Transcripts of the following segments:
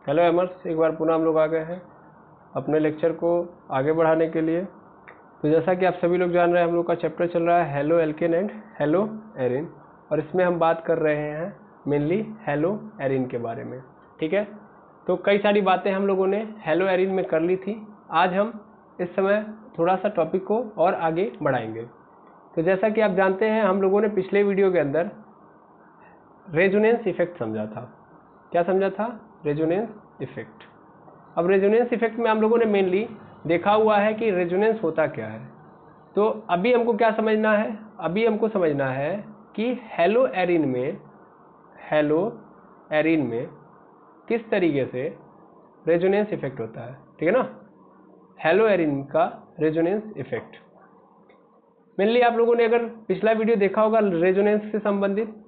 Hello एमर्स, एक बार पुनः हम लोग आ गए हैं अपने लेक्चर को आगे बढ़ाने के लिए। तो जैसा कि आप सभी लोग जान रहे हैं, हम लोग का चैप्टर चल रहा है halo alkane and hello Erin, और इसमें हम बात कर रहे हैं मेनली हेलो एरिन के बारे में। ठीक है, तो कई सारी बातें हम लोगों ने हेलो एरिन में कर ली थी। आज हम इस समय थोड़ा सा टॉपिक को और आगे बढ़ाएंगे। तो जैसा कि आप जानते हैं, हम लोगों ने पिछले वीडियो के अंदर रेजोनेंस इफेक्ट समझा था। क्या समझा था? Resonance effect. अब रेजोनेंस इफेक्ट में हम लोगों ने मेनली देखा हुआ है कि रेजोनेंस होता क्या है। तो अभी हमको क्या समझना है? अभी हमको समझना है कि हेलो एरिन में किस तरीके से रेजोनेंस इफेक्ट होता है। ठीक है ना, हेलो एरिन का रेजोनेंस इफेक्ट। मेनली आप लोगों ने अगर पिछला वीडियो देखा होगा रेजोनेंस से संबंधित,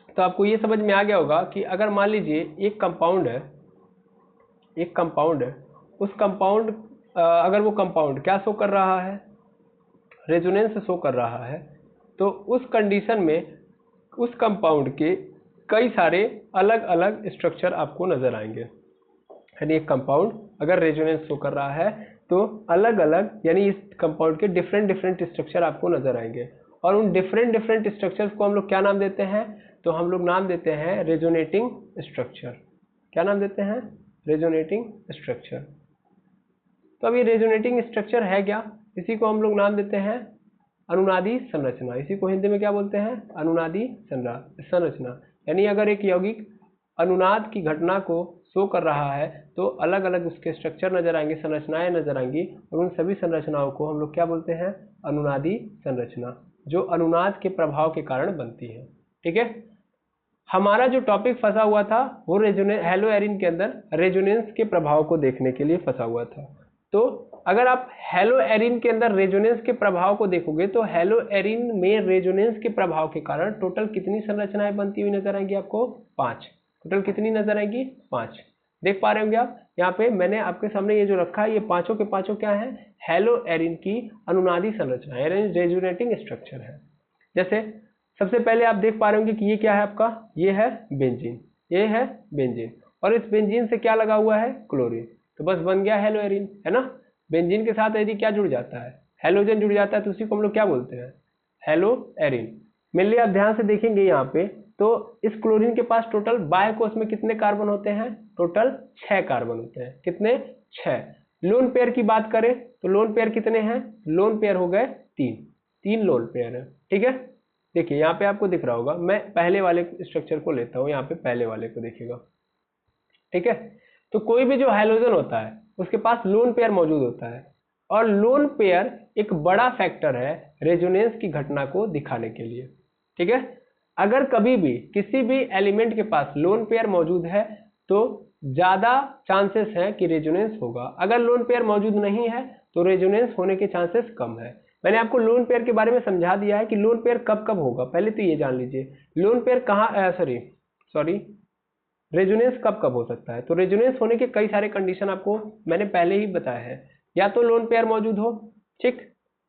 तो आपको ये समझ में आ गया होगा कि अगर मान लीजिए एक कंपाउंड है, उस कंपाउंड अगर वो कंपाउंड क्या शो कर रहा है? रेजोनेंस शो कर रहा है, तो उस कंडीशन में उस कंपाउंड के कई सारे अलग अलग स्ट्रक्चर आपको नजर आएंगे। यानी एक कंपाउंड अगर रेजोनेंस शो कर रहा है तो अलग अलग, यानी इस कंपाउंड के डिफरेंट स्ट्रक्चर आपको नजर आएंगे। और उन डिफरेंट स्ट्रक्चर्स को हम लोग क्या नाम देते हैं? तो हम लोग नाम देते हैं रेजोनेटिंग स्ट्रक्चर। क्या नाम देते हैं? Resonating structure. तो अब ये रेजोनेटिंग स्ट्रक्चर है क्या? इसी को हम लोग नाम देते हैं अनुनादी संरचना। इसी को हिंदी में क्या बोलते हैं? अनुनादी संरचना। यानी अगर एक यौगिक अनुनाद की घटना को शो कर रहा है तो अलग अलग उसके स्ट्रक्चर नजर आएंगे, संरचनाएं नजर आएंगी, और उन सभी संरचनाओं को हम लोग क्या बोलते हैं? अनुनादी संरचना, जो अनुनाद के प्रभाव के कारण बनती है। ठीक है, हमारा जो टॉपिक फंसा हुआ था वो हेलो एरिन के अंदर रेजोनेंस के प्रभाव को देखने के लिए फंसा हुआ था। तो अगर आप हेलो एरिन के अंदर रेजोनेंस के प्रभाव को देखोगे तो हेलो एरिन में रेजोनेंस के प्रभाव के कारण टोटल कितनी संरचनाएं बनती हुई नजर आएंगी आपको? 5। टोटल कितनी नजर आएंगी? 5। देख पा रहे होंगे आप यहाँ पे मैंने आपके सामने ये जो रखा है, ये पांचों के पांचों क्या है? हेलो एरिन की अनुनादी संरचना, रेजोनेटिंग स्ट्रक्चर है। जैसे सबसे पहले आप देख पा रहे होंगे कि ये क्या है आपका? ये है बेंजीन, ये है बेंजीन, और इस बेंजीन से क्या लगा हुआ है? क्लोरीन। तो बस बन गया हेलो एरिन, है ना। बेंजीन के साथ यदि क्या जुड़ जाता है? हेलोजन जुड़ जाता है, तो उसी को हम लोग क्या बोलते हैं? Hello Erin. मेनली आप ध्यान से देखेंगे यहाँ पे, तो इस क्लोरीन के पास टोटल बाय कोष में कितने कार्बन होते हैं? टोटल 6 कार्बन होते हैं। कितने? 6। लोन पेयर की बात करें तो लोन पेयर कितने हैं? लोन पेयर हो गए 3 लोन पेयर है। ठीक है, देखिए यहाँ पे आपको दिख रहा होगा, मैं पहले वाले स्ट्रक्चर को लेता हूँ, यहाँ पे पहले वाले को देखिएगा। ठीक है, तो कोई भी जो हाइड्रोजन होता है उसके पास लोन पेयर मौजूद होता है, और लोन पेयर एक बड़ा फैक्टर है रेजोनेंस की घटना को दिखाने के लिए। ठीक है, अगर कभी भी किसी भी एलिमेंट के पास लोन पेयर मौजूद है तो ज्यादा चांसेस है कि रेजोनेंस होगा। अगर लोन पेयर मौजूद नहीं है तो रेजोनेंस होने के चांसेस कम है। मैंने आपको लोन पेयर के बारे में समझा दिया है कि लोन पेयर कब कब होगा। पहले तो ये जान लीजिए लोन पेयर कहाँ सॉरी रेजोनेंस कब कब हो सकता है। तो रेजोनेंस होने के कई सारे कंडीशन आपको मैंने पहले ही बताया है। या तो लोन पेयर मौजूद हो, ठीक,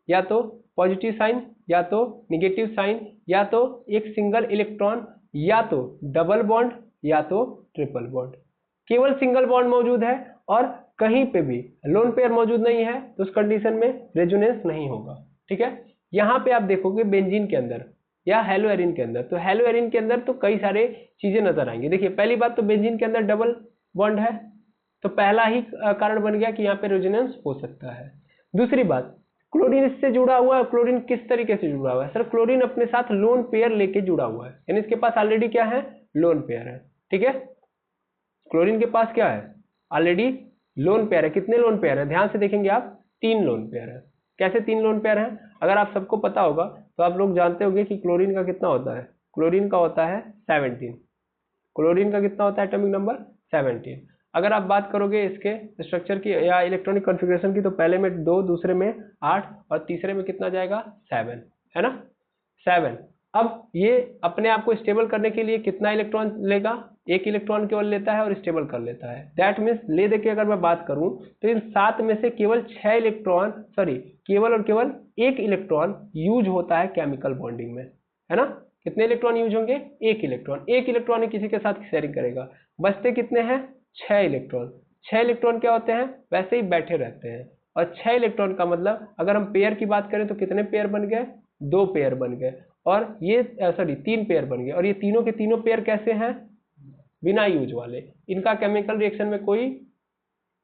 या तो पॉजिटिव साइन, या तो निगेटिव साइन, या तो एक सिंगल इलेक्ट्रॉन, या तो डबल बॉन्ड, या तो ट्रिपल बॉन्ड। केवल सिंगल बॉन्ड मौजूद है और कहीं पे भी लोन पेयर मौजूद नहीं है तो उस कंडीशन में रेजोनेंस नहीं होगा। ठीक है, यहाँ पे आप देखोगे बेंजीन के अंदर या हेलो एरिन के अंदर, तो हेलो एरिन के अंदर तो कई सारे चीजें नजर आएंगी। देखिए पहली बात तो बेंजीन के अंदर डबल बॉन्ड है, तो पहला ही कारण बन गया कि यहाँ पे रेजोनेंस हो सकता है। दूसरी बात, क्लोरीन इससे जुड़ा हुआ है। क्लोरीन किस तरीके से जुड़ा हुआ है? सर क्लोरीन अपने साथ लोन पेयर लेके जुड़ा हुआ है, यानी इसके पास ऑलरेडी क्या है? लोन पेयर है। ठीक है, क्लोरीन के पास क्या है? ऑलरेडी लोन पेयर है। कितने लोन पेयर है? ध्यान से देखेंगे आप, 3 लोन पेयर है। कैसे 3 लोन पेयर है? अगर आप सबको पता होगा तो आप लोग जानते होंगे कि क्लोरीन का कितना होता है? क्लोरीन का होता है 17। क्लोरीन का कितना होता है एटॉमिक नंबर? 17। अगर आप बात करोगे इसके स्ट्रक्चर की या इलेक्ट्रॉनिक कॉन्फ़िगरेशन की, तो पहले में 2, दूसरे में 8 और तीसरे में कितना जाएगा? 7, है ना, 7। अब ये अपने आप को स्टेबल करने के लिए कितना इलेक्ट्रॉन लेगा? 1 इलेक्ट्रॉन केवल लेता है और स्टेबल कर लेता है। दैट मीन्स ले दे के अगर मैं बात करूं तो इन 7 में से केवल 6 इलेक्ट्रॉन, केवल और केवल 1 इलेक्ट्रॉन यूज होता है केमिकल बॉन्डिंग में, है ना। कितने इलेक्ट्रॉन यूज होंगे? 1 इलेक्ट्रॉन। 1 इलेक्ट्रॉन ही किसी के साथ शेयरिंग करेगा। बचते कितने हैं? 6 इलेक्ट्रॉन। 6 इलेक्ट्रॉन क्या होते हैं, वैसे ही बैठे रहते हैं। और 6 इलेक्ट्रॉन का मतलब अगर हम पेयर की बात करें तो कितने पेयर बन गए, 2 पेयर बन गए। और ये 3 पेयर बन गए। और ये तीनों के तीनों पेयर कैसे हैं, बिना यूज वाले, इनका केमिकल रिएक्शन में कोई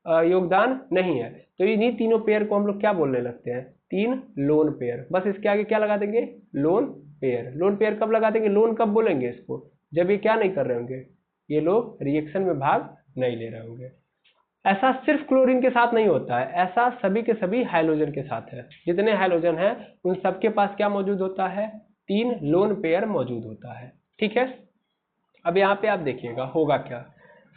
योगदान नहीं है। तो इन्हीं तीनों पेयर को हम लोग क्या बोलने लगते हैं, 3 लोन पेयर। बस इसके आगे क्या लगा देंगे, लोन पेयर। लोन पेयर कब लगा देंगे, लोन कब बोलेंगे इसको, जब ये क्या नहीं कर रहे होंगे, ये लोग रिएक्शन में भाग नहीं ले रहे होंगे। ऐसा सिर्फ क्लोरीन के साथ नहीं होता है, ऐसा सभी के सभी हाइड्रोजन के साथ है। जितने हाइड्रोजन हैं उन सबके पास क्या मौजूद होता है, 3 लोन पेयर मौजूद होता है। ठीक है, अब यहाँ पे आप देखिएगा होगा क्या,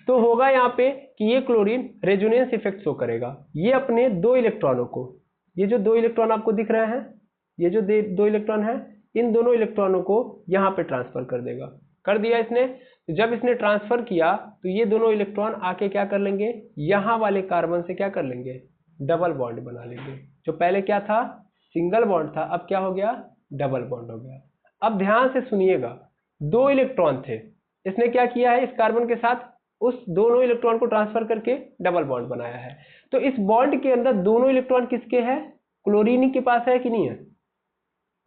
तो होगा यहाँ पे कि ये क्लोरीन रेजोनेंस इफेक्ट शो करेगा। ये अपने 2 इलेक्ट्रॉनों को, ये जो 2 इलेक्ट्रॉन आपको दिख रहे हैं, ये जो 2 इलेक्ट्रॉन है, इन दोनों इलेक्ट्रॉनों को यहाँ पे ट्रांसफर कर देगा। कर दिया इसने। जब इसने ट्रांसफर किया तो ये दोनों इलेक्ट्रॉन आके क्या कर लेंगे, यहाँ वाले कार्बन से क्या कर लेंगे, डबल बॉन्ड बना लेंगे। जो पहले क्या था, सिंगल बॉन्ड था, अब क्या हो गया, डबल बॉन्ड हो गया। अब ध्यान से सुनिएगा, 2 इलेक्ट्रॉन थे, इसने क्या किया है, इस कार्बन के साथ उस दोनों इलेक्ट्रॉन को ट्रांसफर करके डबल बॉन्ड बनाया है। तो इस बॉन्ड के अंदर दोनों इलेक्ट्रॉन किसके हैं, क्लोरीन के पास है कि नहीं है,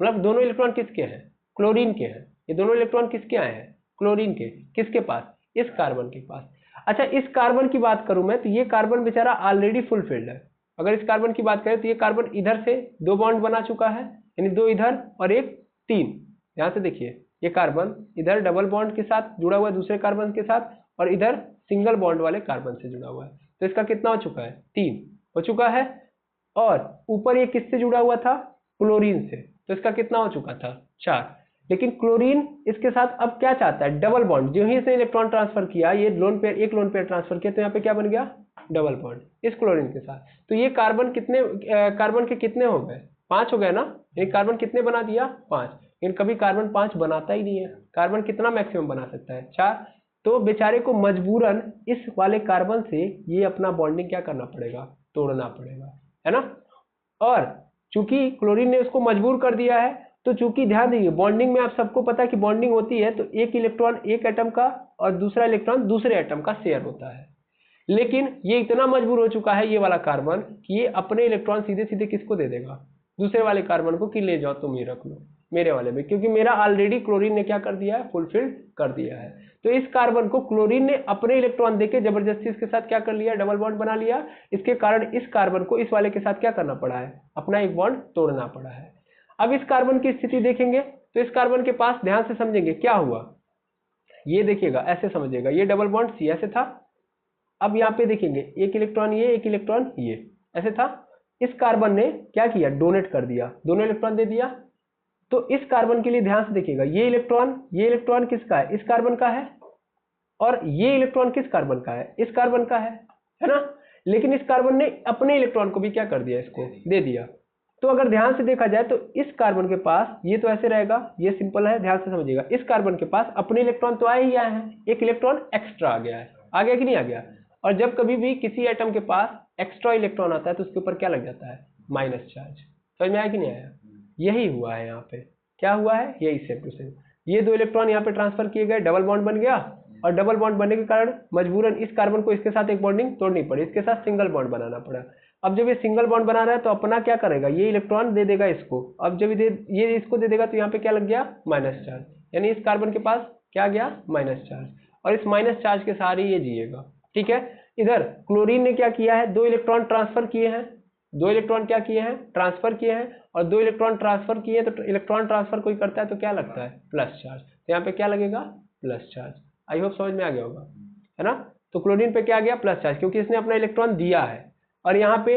मतलब दोनों इलेक्ट्रॉन किसके हैं, क्लोरीन के हैं। ये दोनों इलेक्ट्रॉन किसके आए हैं, क्लोरीन के। किसके पास, इस कार्बन के पास। अच्छा, इस कार्बन की बात करूं मैं तो ये कार्बन बेचारा ऑलरेडी फुलफिल्ड है। अगर इस कार्बन की बात करें तो ये कार्बन इधर से 2 बॉन्ड बना चुका है, यानी 2 इधर और एक 3। यहां से देखिए, ये कार्बन इधर डबल बॉन्ड के साथ जुड़ा हुआ है दूसरे कार्बन के साथ, और इधर सिंगल बॉन्ड वाले कार्बन से जुड़ा हुआ है। तो इसका कितना हो चुका है, 3 हो चुका है। और ऊपर ये किससे जुड़ा हुआ था, क्लोरीन से, तो इसका कितना हो चुका था, 4। लेकिन क्लोरीन इसके साथ अब क्या चाहता है, डबल बॉन्ड। जो ही इसने इलेक्ट्रॉन ट्रांसफर किया, ये लोन पेयर, एक लोन पेयर ट्रांसफर किया, तो यहाँ पे क्या बन गया, डबल बॉन्ड इस क्लोरीन के साथ। तो ये कार्बन कितने कार्बन के कितने हो गए, 5 हो गए ना। ये कार्बन कितने बना दिया, 5। लेकिन कभी कार्बन 5 बनाता ही नहीं है। कार्बन कितना मैक्सिमम बना सकता है, 4। तो बेचारे को मजबूरन इस वाले कार्बन से ये अपना बॉन्डिंग क्या करना पड़ेगा, तोड़ना पड़ेगा, है ना। और चूंकि क्लोरीन ने उसको मजबूर कर दिया है, तो चूंकि ध्यान दीजिए, बॉन्डिंग में आप सबको पता है कि बॉन्डिंग होती है तो एक इलेक्ट्रॉन एक एटम का और दूसरा इलेक्ट्रॉन दूसरे एटम का शेयर होता है। लेकिन ये इतना मजबूर हो चुका है ये वाला कार्बन कि ये अपने इलेक्ट्रॉन सीधे सीधे किसको दे देगा, दूसरे वाले कार्बन को, कि ले जाओ तुम ही रख लो मेरे वाले में, क्योंकि मेरा ऑलरेडी क्लोरीन ने क्या कर दिया है, फुलफिल कर दिया है। तो इस कार्बन को क्लोरीन ने अपने इलेक्ट्रॉन देके जबरदस्ती इसके साथ क्या कर लिया, डबल बॉन्ड बना लिया। इसके कारण इस कार्बन को इस वाले के साथ क्या करना पड़ा है, अपना एक बॉन्ड तोड़ना पड़ा है। अब इस कार्बन की स्थिति देखेंगे तो इस कार्बन के पास, ध्यान से समझेंगे क्या हुआ, ये देखिएगा, ऐसे समझिएगा, ये डबल बॉन्ड सी ऐसे था। अब यहाँ पे देखेंगे, एक इलेक्ट्रॉन ये, एक इलेक्ट्रॉन ये, ऐसे था। इस कार्बन ने क्या किया, डोनेट कर दिया, दोनों इलेक्ट्रॉन दे दिया। तो इस कार्बन के लिए ध्यान से देखिएगा, ये इलेक्ट्रॉन किसका है, इस कार्बन का है। और ये इलेक्ट्रॉन किस कार्बन का है, इस कार्बन का है ना। लेकिन इस कार्बन ने अपने इलेक्ट्रॉन को भी क्या कर दिया, इसको दे दिया। तो अगर ध्यान से देखा जाए तो इस कार्बन के पास ये तो ऐसे रहेगा, ये सिंपल है, ध्यान से समझिएगा। इस कार्बन के पास अपने इलेक्ट्रॉन तो आए ही आए हैं, एक इलेक्ट्रॉन एक्स्ट्रा आ गया है, आ गया कि नहीं आ गया। और जब कभी भी किसी एटम के पास एक्स्ट्रा इलेक्ट्रॉन आता है तो उसके ऊपर क्या लग जाता है, माइनस चार्ज। समझ में आया कि नहीं आया, यही हुआ है यहाँ पे, क्या हुआ है, यही सेम टू सेम। ये 2 इलेक्ट्रॉन यहाँ पे ट्रांसफर किए गए, डबल बॉन्ड बन गया, और डबल बॉन्ड बनने के कारण मजबूरन इस कार्बन को इसके साथ एक बॉन्डिंग तोड़नी पड़ी, इसके साथ सिंगल बॉन्ड बनाना पड़ा। अब जब ये सिंगल बॉन्ड बना रहा है तो अपना क्या करेगा, ये इलेक्ट्रॉन दे देगा इसको। अब जब ये इसको दे देगा तो यहाँ पे क्या लग गया, माइनस चार्ज, यानी इस कार्बन के पास क्या गया, माइनस चार्ज। और इस माइनस चार्ज के सहारे ये जिएगा, ठीक है। इधर क्लोरीन ने क्या किया है, 2 इलेक्ट्रॉन ट्रांसफर किए हैं, 2 इलेक्ट्रॉन क्या किए हैं, ट्रांसफर किए हैं। और 2 इलेक्ट्रॉन ट्रांसफर किए तो इलेक्ट्रॉन ट्रांसफर कोई करता है तो क्या लगता है, प्लस चार्ज। तो यहाँ पे क्या लगेगा, प्लस चार्ज। आई होप समझ में आ गया होगा, है ना। तो क्लोरीन पे क्या आ गया, प्लस चार्ज, क्योंकि इसने अपना इलेक्ट्रॉन दिया है। और यहाँ पे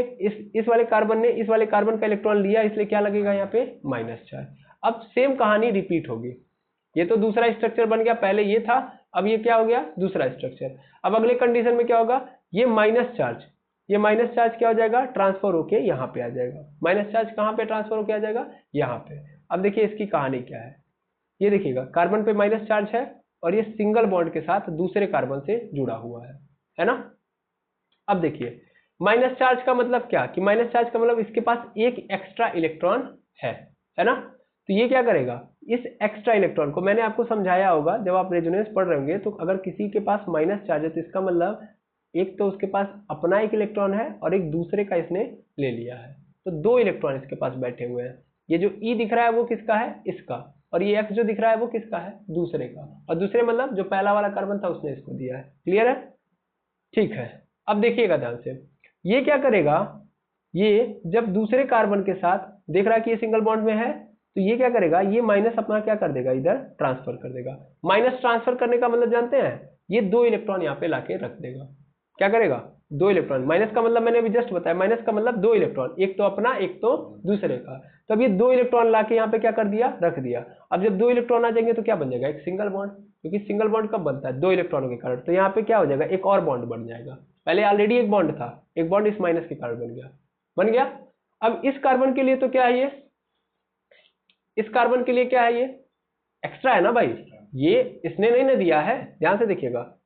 इस वाले कार्बन ने इस वाले कार्बन का इलेक्ट्रॉन लिया, इसलिए क्या लगेगा यहाँ पे, माइनस चार्ज। अब सेम कहानी रिपीट होगी। ये तो दूसरा स्ट्रक्चर बन गया, पहले ये था, अब ये क्या हो गया, दूसरा स्ट्रक्चर। अब अगले कंडीशन में क्या होगा, ये माइनस चार्ज क्या हो जाएगा, ट्रांसफर होके यहाँ पे आ जाएगा। माइनस चार्ज कहाँ पे ट्रांसफर होके आ जाएगा, यहाँ पे। अब देखिए इसकी कहानी क्या है, ये देखिएगा, कार्बन पे माइनस चार्ज है और ये सिंगल बॉन्ड के साथ दूसरे कार्बन से जुड़ा हुआ है ना। अब देखिए माइनस चार्ज का मतलब क्या, कि माइनस चार्ज का मतलब इसके पास एक एक्स्ट्रा इलेक्ट्रॉन है ना। तो ये क्या करेगा, इस एक्स्ट्रा इलेक्ट्रॉन को, मैंने आपको समझाया होगा जब आप रेजोनेंस पढ़ रहे होंगे, तो अगर किसी के पास माइनस चार्ज है तो इसका मतलब एक तो उसके पास अपना एक इलेक्ट्रॉन है और एक दूसरे का इसने ले लिया है, तो 2 इलेक्ट्रॉन इसके पास बैठे हुए हैं। ये जो ई दिख रहा है वो किसका है, इसका, और ये एक्स जो दिख रहा है वो किसका है, दूसरे का, और दूसरे मतलब जो पहला वाला कार्बन था उसने इसको दिया है। क्लियर है? ठीक है, अब देखिएगा ध्यान से, ये क्या करेगा, ये जब दूसरे कार्बन के साथ देख रहा है कि ये सिंगल बॉन्ड में है, तो ये क्या करेगा, ये माइनस अपना क्या कर देगा, इधर ट्रांसफर कर देगा। माइनस ट्रांसफर करने का मतलब जानते हैं, ये 2 इलेक्ट्रॉन यहाँ पे लाके रख देगा। क्या करेगा, 2 इलेक्ट्रॉन, माइनस का मतलब मैंने अभी जस्ट बताया, माइनस का मतलब 2 इलेक्ट्रॉन, एक तो अपना एक तो दूसरे का। तो अब ये 2 इलेक्ट्रॉन लाके यहाँ पे क्या कर दिया, रख दिया। अब जब 2 इलेक्ट्रॉन आ जाएंगे तो क्या बन जाएगा, एक सिंगल बॉन्ड, क्योंकि सिंगल बॉन्ड कब बनता है, 2 इलेक्ट्रॉनों के कारण। तो यहाँ पे क्या हो जाएगा, एक और बॉन्ड बन जाएगा। पहले ऑलरेडी एक बॉन्ड था, एक बॉन्ड इस माइनस के कारण बन गया। अब इस कार्बन के लिए तो क्या है, ये इस कार्बन के लिए क्या है, ये एक्स्ट्रा है ना भाई, ये इसने नहीं ना दिया है। ध्यान से देखिएगा,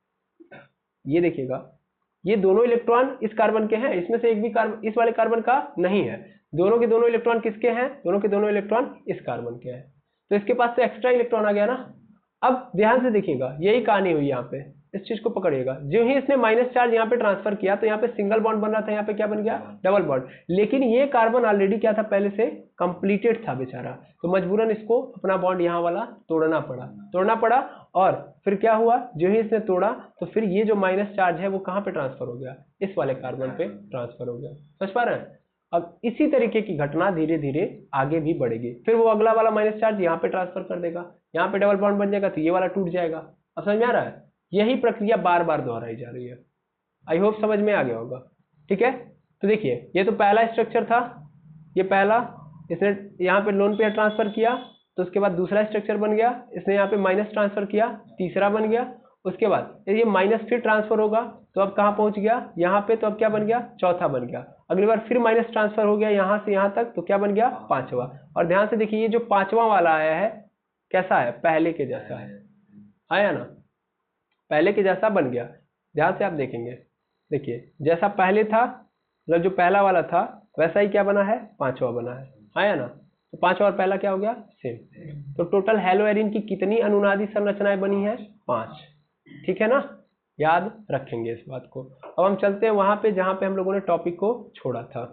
ये देखिएगा, ये दोनों इलेक्ट्रॉन इस कार्बन के हैं, इसमें से एक भी कार्बन इस वाले कार्बन का नहीं है। दोनों के दोनों इलेक्ट्रॉन किसके हैं, दोनों के दोनों इलेक्ट्रॉन इस कार्बन के हैं, तो इसके पास से एक्स्ट्रा इलेक्ट्रॉन आ गया ना। अब ध्यान से देखिएगा, यही कहानी हुई यहाँ पे, इस चीज को पकड़िएगा। जो ही इसने माइनस चार्ज यहाँ पे ट्रांसफर किया तो यहाँ पे सिंगल बॉन्ड बन रहा था, यहाँ पे क्या बन गया, डबल बॉन्ड। लेकिन ये कार्बन ऑलरेडी क्या था, पहले से कंप्लीटेड था बेचारा, तो मजबूरन इसको अपना बॉन्ड यहाँ वाला तोड़ना पड़ा। और फिर क्या हुआ, जो ही इसने तोड़ा तो फिर ये जो माइनस चार्ज है वो कहाँ पे ट्रांसफर हो गया, इस वाले कार्बन पे ट्रांसफर हो गया। समझ पा रहे हैं? अब इसी तरीके की घटना धीरे धीरे आगे भी बढ़ेगी, फिर वो अगला वाला माइनस चार्ज यहाँ पे ट्रांसफर कर देगा, यहाँ पे डबल बॉन्ड बन जाएगा तो ये वाला टूट जाएगा। अब समझ में आ रहा है? यही प्रक्रिया बार बार दोहराई जा रही है। आई होप समझ में आ गया होगा। ठीक है, तो देखिए ये तो पहला स्ट्रक्चर था, ये पहला, इसने यहाँ पे लोन पेयर ट्रांसफर किया, तो उसके बाद दूसरा स्ट्रक्चर बन गया, इसने यहाँ पे माइनस ट्रांसफर किया, तीसरा बन गया। उसके बाद ये माइनस फिर ट्रांसफर होगा तो अब कहाँ पहुंच गया, यहाँ पे, तो अब क्या बन गया, चौथा बन गया। अगली बार फिर माइनस ट्रांसफर हो गया यहाँ से यहाँ तक, तो क्या बन गया, पांचवा। और ध्यान से देखिए, ये जो पांचवा वाला आया है कैसा है, पहले के जैसा है, आया ना, पहले के जैसा बन गया। ध्यान से आप देखेंगे, देखिए जैसा पहले था, मतलब जो पहला वाला था वैसा ही क्या बना है, पांचवा बना है, आया ना। तो पांचवा और पहला क्या हो गया, सेम। तो टोटल हेलोएरिन की कितनी अनुनादी संरचनाएं बनी है, 5। ठीक है ना, याद रखेंगे इस बात को। अब हम चलते हैं वहां पे जहां पे हम लोगों ने टॉपिक को छोड़ा था।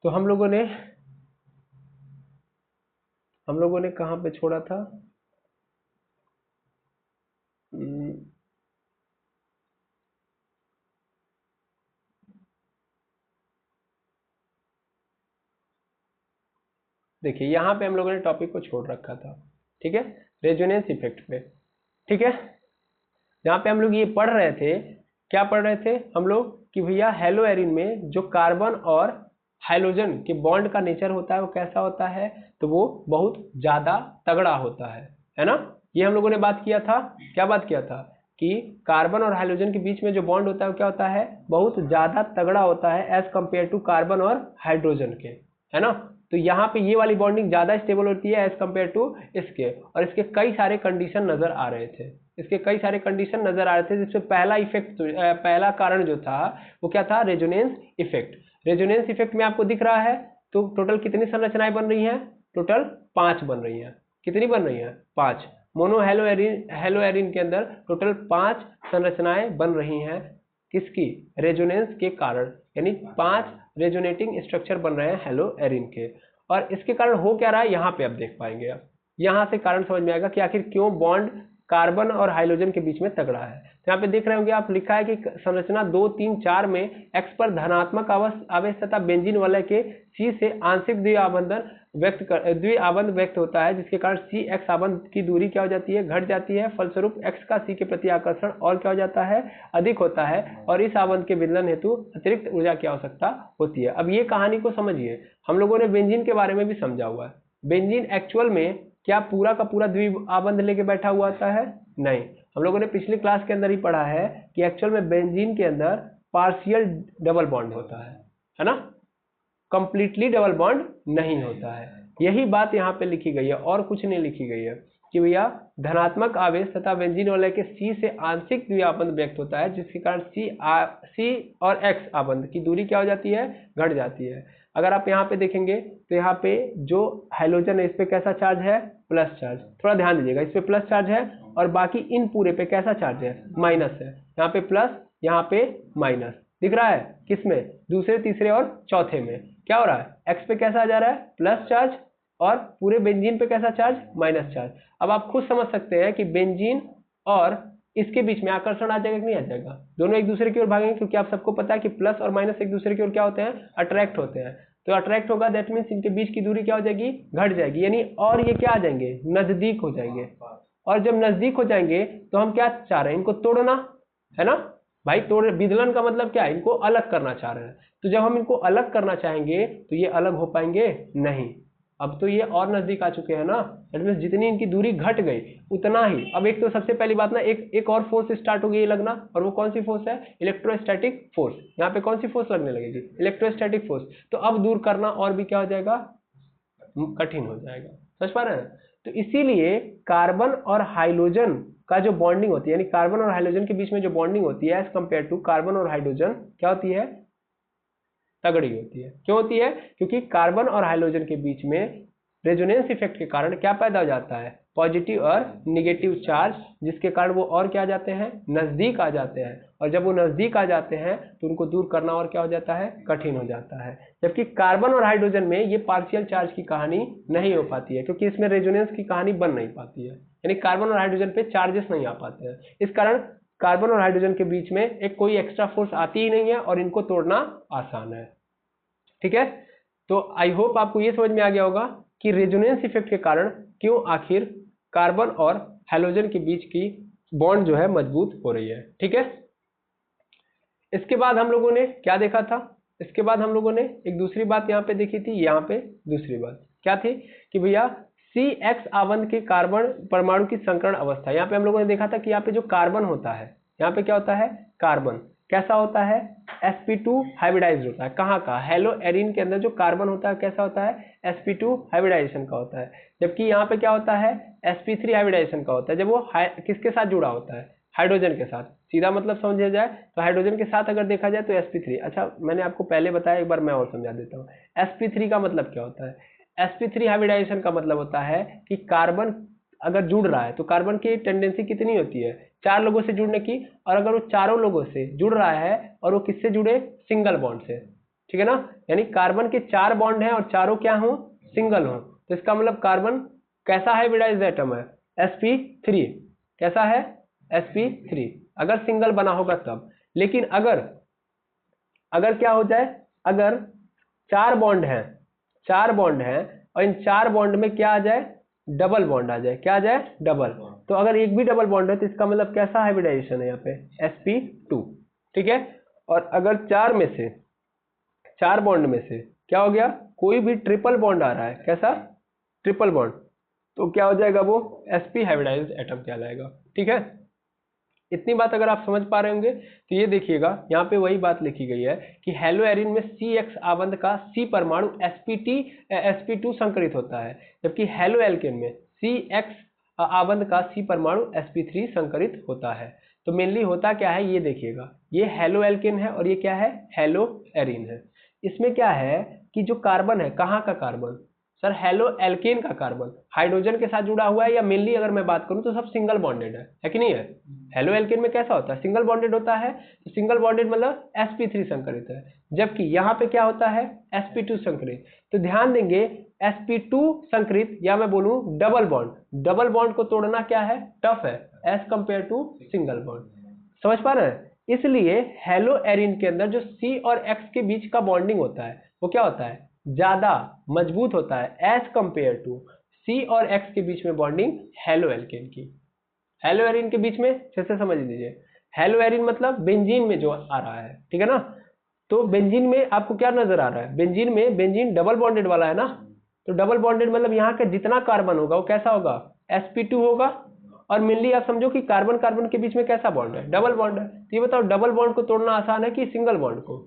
तो हम लोगों ने कहां पे छोड़ा था, देखिए यहाँ पे हम लोगों ने टॉपिक को छोड़ रखा था। ठीक है, रेजोनेंस इफेक्ट पे। ठीक है, जहाँ पे हम लोग ये पढ़ रहे थे, क्या पढ़ रहे थे हम लोग, कि भैया हेलोएरिन में जो कार्बन और हाइड्रोजन के बॉन्ड का नेचर होता है वो कैसा होता है, तो वो बहुत ज्यादा तगड़ा होता है ना। ये हम लोगों ने बात किया था, क्या बात किया था, कि कार्बन और हाइड्रोजन के बीच में जो बॉन्ड होता है वो क्या होता है, बहुत ज्यादा तगड़ा होता है एज कंपेयर टू कार्बन और हाइड्रोजन के, है ना। तो यहाँ पे ये वाली बॉन्डिंग ज्यादा स्टेबल होती है एज कंपेयर टू इसके, और इसके कई सारे कंडीशन नजर आ रहे थे, जिसमें पहला इफेक्ट, पहला कारण जो था वो क्या था, रेजोनेंस इफेक्ट। रेजोनेंस इफेक्ट में आपको दिख रहा है, तो टोटल कितनी संरचनाएं बन रही हैं, टोटल 5 बन रही हैं। कितनी बन रही हैं, 5। मोनो हेलोएरिन के अंदर टोटल 5 संरचनाएं बन रही हैं, किसकी, रेजोनेंस के कारण, यानी 5 रेजोनेटिंग स्ट्रक्चर बन रहे हैं हेलोएरिन के। और इसके कारण हो क्या रहा है, यहाँ पे आप देख पाएंगे, आप यहाँ से कारण समझ में आएगा कि आखिर क्यों बॉन्ड कार्बन और हाइड्रोजन के बीच में तगड़ा है। तो यहाँ पे देख रहे होंगे आप, लिखा है कि संरचना 2, 3, 4 में एक्स पर धनात्मक आवेश तथा बेंजीन वलय के सी से आंशिक द्विआबंध व्यक्त होता है, जिसके कारण सी एक्स आबंध की दूरी क्या हो जाती है, घट जाती है। फलस्वरूप एक्स का सी के प्रति आकर्षण और क्या हो जाता है, अधिक होता है, और इस आबंध के विदलन हेतु अतिरिक्त ऊर्जा की आवश्यकता होती है। अब ये कहानी को समझिए, हम लोगों ने बेंजीन के बारे में भी समझा हुआ है। बेंजीन एक्चुअल में क्या पूरा का पूरा द्विआबंध लेके बैठा हुआ आता है, नहीं। हम लोगों ने पिछली क्लास के अंदर ही पढ़ा है कि एक्चुअल में बेंजीन के अंदर पार्शियल डबल बॉन्ड होता है ना, कंप्लीटली डबल बॉन्ड नहीं होता है। यही बात यहाँ पे लिखी गई है, और कुछ नहीं लिखी गई है, कि भैया धनात्मक आवेश तथा बेंजीन वलय के सी से आंशिक द्विआबंध व्यक्त होता है, जिसके कारण सी और एक्स आबंध की दूरी क्या हो जाती है, घट जाती है। अगर आप यहाँ पे देखेंगे तो यहाँ पे जो हाइड्रोजन है इस पे कैसा चार्ज है, प्लस चार्ज। थोड़ा ध्यान दीजिएगा, इस पे प्लस चार्ज है और बाकी इन पूरे पे कैसा चार्ज है, माइनस है। यहाँ पे प्लस, यहाँ पे माइनस दिख रहा है, किसमें, दूसरे तीसरे और चौथे में। क्या हो रहा है, एक्स पे कैसा आ जा रहा है, प्लस चार्ज, और पूरे बेंजीन पे कैसा चार्ज, माइनस चार्ज। अब आप खुद समझ सकते हैं कि बेंजीन और इसके बीच में आकर्षण आ जाएगा कि नहीं आ जाएगा, दोनों एक दूसरे की ओर भागेंगे, क्योंकि आप सबको पता है कि प्लस और माइनस एक दूसरे की ओर क्या होते हैं, अट्रैक्ट होते हैं। तो अट्रैक्ट होगा, दैट मीन्स इनके बीच की दूरी क्या हो जाएगी, घट जाएगी, यानी और ये क्या आ जाएंगे, नजदीक हो जाएंगे। और जब नजदीक हो जाएंगे तो हम क्या चाह रहे हैं, इनको तोड़ना है ना भाई। तोड़, विदलन का मतलब क्या है, इनको अलग करना चाह रहे हैं। तो जब हम इनको अलग करना चाहेंगे तो ये अलग हो पाएंगे नहीं। अब तो ये और नजदीक आ चुके हैं ना, दैट मीन्स जितनी इनकी दूरी घट गई उतना ही। अब एक तो सबसे पहली बात ना, एक और फोर्स स्टार्ट हो गई लगना, और वो कौन सी फोर्स है, इलेक्ट्रोस्टैटिक फोर्स। यहाँ पे कौन सी फोर्स लगने लगेगी, इलेक्ट्रोस्टैटिक फोर्स। तो अब दूर करना और भी क्या हो जाएगा, कठिन हो जाएगा। समझ पा रहे हैं। तो इसीलिए कार्बन और हाइड्रोजन का जो बॉन्डिंग होती है, यानी कार्बन और हाइड्रोजन के बीच में जो बॉन्डिंग होती है एज कंपेयर टू कार्बन और हाइड्रोजन, क्या होती है, तगड़ी होती है। क्यों होती है, क्योंकि कार्बन और हाइड्रोजन के बीच में रेजोनेंस इफेक्ट के कारण क्या पैदा हो जाता है, पॉजिटिव और निगेटिव चार्ज, जिसके कारण वो और क्या आ जाते हैं, नजदीक आ जाते हैं। और जब वो नजदीक आ जाते हैं तो उनको दूर करना और क्या हो जाता है, कठिन हो जाता है। जबकि कार्बन और हाइड्रोजन में ये पार्शियल चार्ज की कहानी नहीं हो पाती है, क्योंकि इसमें रेजोनेंस की कहानी बन नहीं पाती है, यानी कार्बन और हाइड्रोजन पे चार्जेस नहीं आ पाते हैं। इस कारण कार्बन और हाइड्रोजन के बीच में एक कोई एक्स्ट्रा फोर्स आती ही नहीं है और इनको तोड़ना आसान है। ठीक है, तो आई होप आपको ये समझ में आ गया होगा कि रेजोनेंस इफेक्ट के कारण क्यों आखिर कार्बन और हाइड्रोजन के बीच की बॉन्ड जो है मजबूत हो रही है। ठीक है, इसके बाद हम लोगों ने क्या देखा था, इसके बाद हम लोगों ने एक दूसरी बात यहाँ पे देखी थी। यहाँ पे दूसरी बात क्या थी कि भैया CX आबंध के कार्बन परमाणु की संकरण अवस्था। यहाँ पे हम लोगों ने देखा था कि यहाँ पे जो कार्बन होता है, यहाँ पे क्या होता है, कार्बन कैसा होता है, sp2 हाइब्रिडाइज्ड होता है। कहाँ का, हेलो एरिन के अंदर जो कार्बन होता है कैसा होता है, sp2 हाइब्रिडाइजेशन का होता है। जबकि यहाँ पे क्या होता है, sp3 हाइब्रिडाइजेशन का होता है। जब वो किसके साथ जुड़ा होता है, हाइड्रोजन के साथ। सीधा मतलब समझा जाए तो हाइड्रोजन के साथ अगर देखा जाए तो sp3। अच्छा, मैंने आपको पहले बताया, एक बार मैं और समझा देता हूँ। sp3 का मतलब क्या होता है, sp3 हाइब्रिडाइजेशन का मतलब होता है कि कार्बन अगर जुड़ रहा है तो कार्बन की टेंडेंसी कितनी होती है, 4 लोगों से जुड़ने की। और अगर वो चारों लोगों से जुड़ रहा है और वो किससे जुड़े, सिंगल बॉन्ड से, ठीक है ना, यानी कार्बन के 4 बॉन्ड हैं और चारों क्या हो, सिंगल हो। तो इसका मतलब कार्बन कैसा हाइब्रिडाइज्ड एटम है, sp3। कैसा है, sp3, अगर सिंगल बना होगा तब। लेकिन अगर क्या हो जाए, अगर 4 बॉन्ड हैं, 4 बॉन्ड हैं और इन 4 बॉन्ड में क्या आ जाए, डबल बॉन्ड आ जाए। क्या आ जाए, डबल। तो अगर एक भी डबल बॉन्ड है तो इसका मतलब कैसा हाइब्रिडाइजेशन है यहाँ पे, sp2। ठीक है, और अगर 4 में से, 4 बॉन्ड में से क्या हो गया, कोई भी ट्रिपल बॉन्ड आ रहा है, कैसा, ट्रिपल बॉन्ड, तो क्या हो जाएगा, वो sp हाइब्रिडाइज्ड एटम कहलाएगा। ठीक है, इतनी बात अगर आप समझ पा रहे होंगे तो ये देखिएगा यहाँ पे वही बात लिखी गई है कि हेलो एरिन में CX आबंध का C परमाणु sp2 संकरित होता है, जबकि हेलो एल्केन में CX आबंध का C परमाणु sp3 संकरित होता है। तो मेनली होता क्या है ये देखिएगा, ये हेलो एल्केन है और ये क्या है, हेलो एरिन है। इसमें क्या है कि जो कार्बन है, कहाँ का कार्बन सर, हेलो एल्केन का कार्बन हाइड्रोजन के साथ जुड़ा हुआ है, या मेनली अगर मैं बात करूं तो सब सिंगल बॉन्डेड है कि नहीं है। हेलो एल्केन में कैसा होता है, सिंगल बॉन्डेड होता है। तो सिंगल बॉन्डेड मतलब sp3 संकरित है, जबकि यहाँ पे क्या होता है, sp2 संकरित। तो ध्यान देंगे, sp2 संकरित या मैं बोलूं डबल बॉन्ड, डबल बॉन्ड को तोड़ना क्या है, टफ है as compare to single bond. समझ पा रहे हैं। इसलिए हेलो एरिन के अंदर जो C और X के बीच का बॉन्डिंग होता है वो क्या होता है, ज्यादा मजबूत होता है एज कंपेयर टू C और X के बीच में बॉन्डिंग हेलो एल्केन की। हेलो एरिन के बीच में फिर से समझ लीजिए, हेलो एरिन मतलब बेंजीन में जो आ रहा है, ठीक है ना। तो बेंजीन में आपको क्या नजर आ रहा है, बेंजीन में, बेंजीन डबल बॉन्डेड वाला है ना। तो डबल बॉन्डेड मतलब यहाँ का जितना कार्बन होगा वो कैसा होगा, sp2 होगा। और मेनली आप समझो कि कार्बन कार्बन के बीच में कैसा बॉन्ड है, डबल बॉन्ड है। तो ये बताओ, डबल बॉन्ड को तोड़ना आसान है कि सिंगल बॉन्ड को,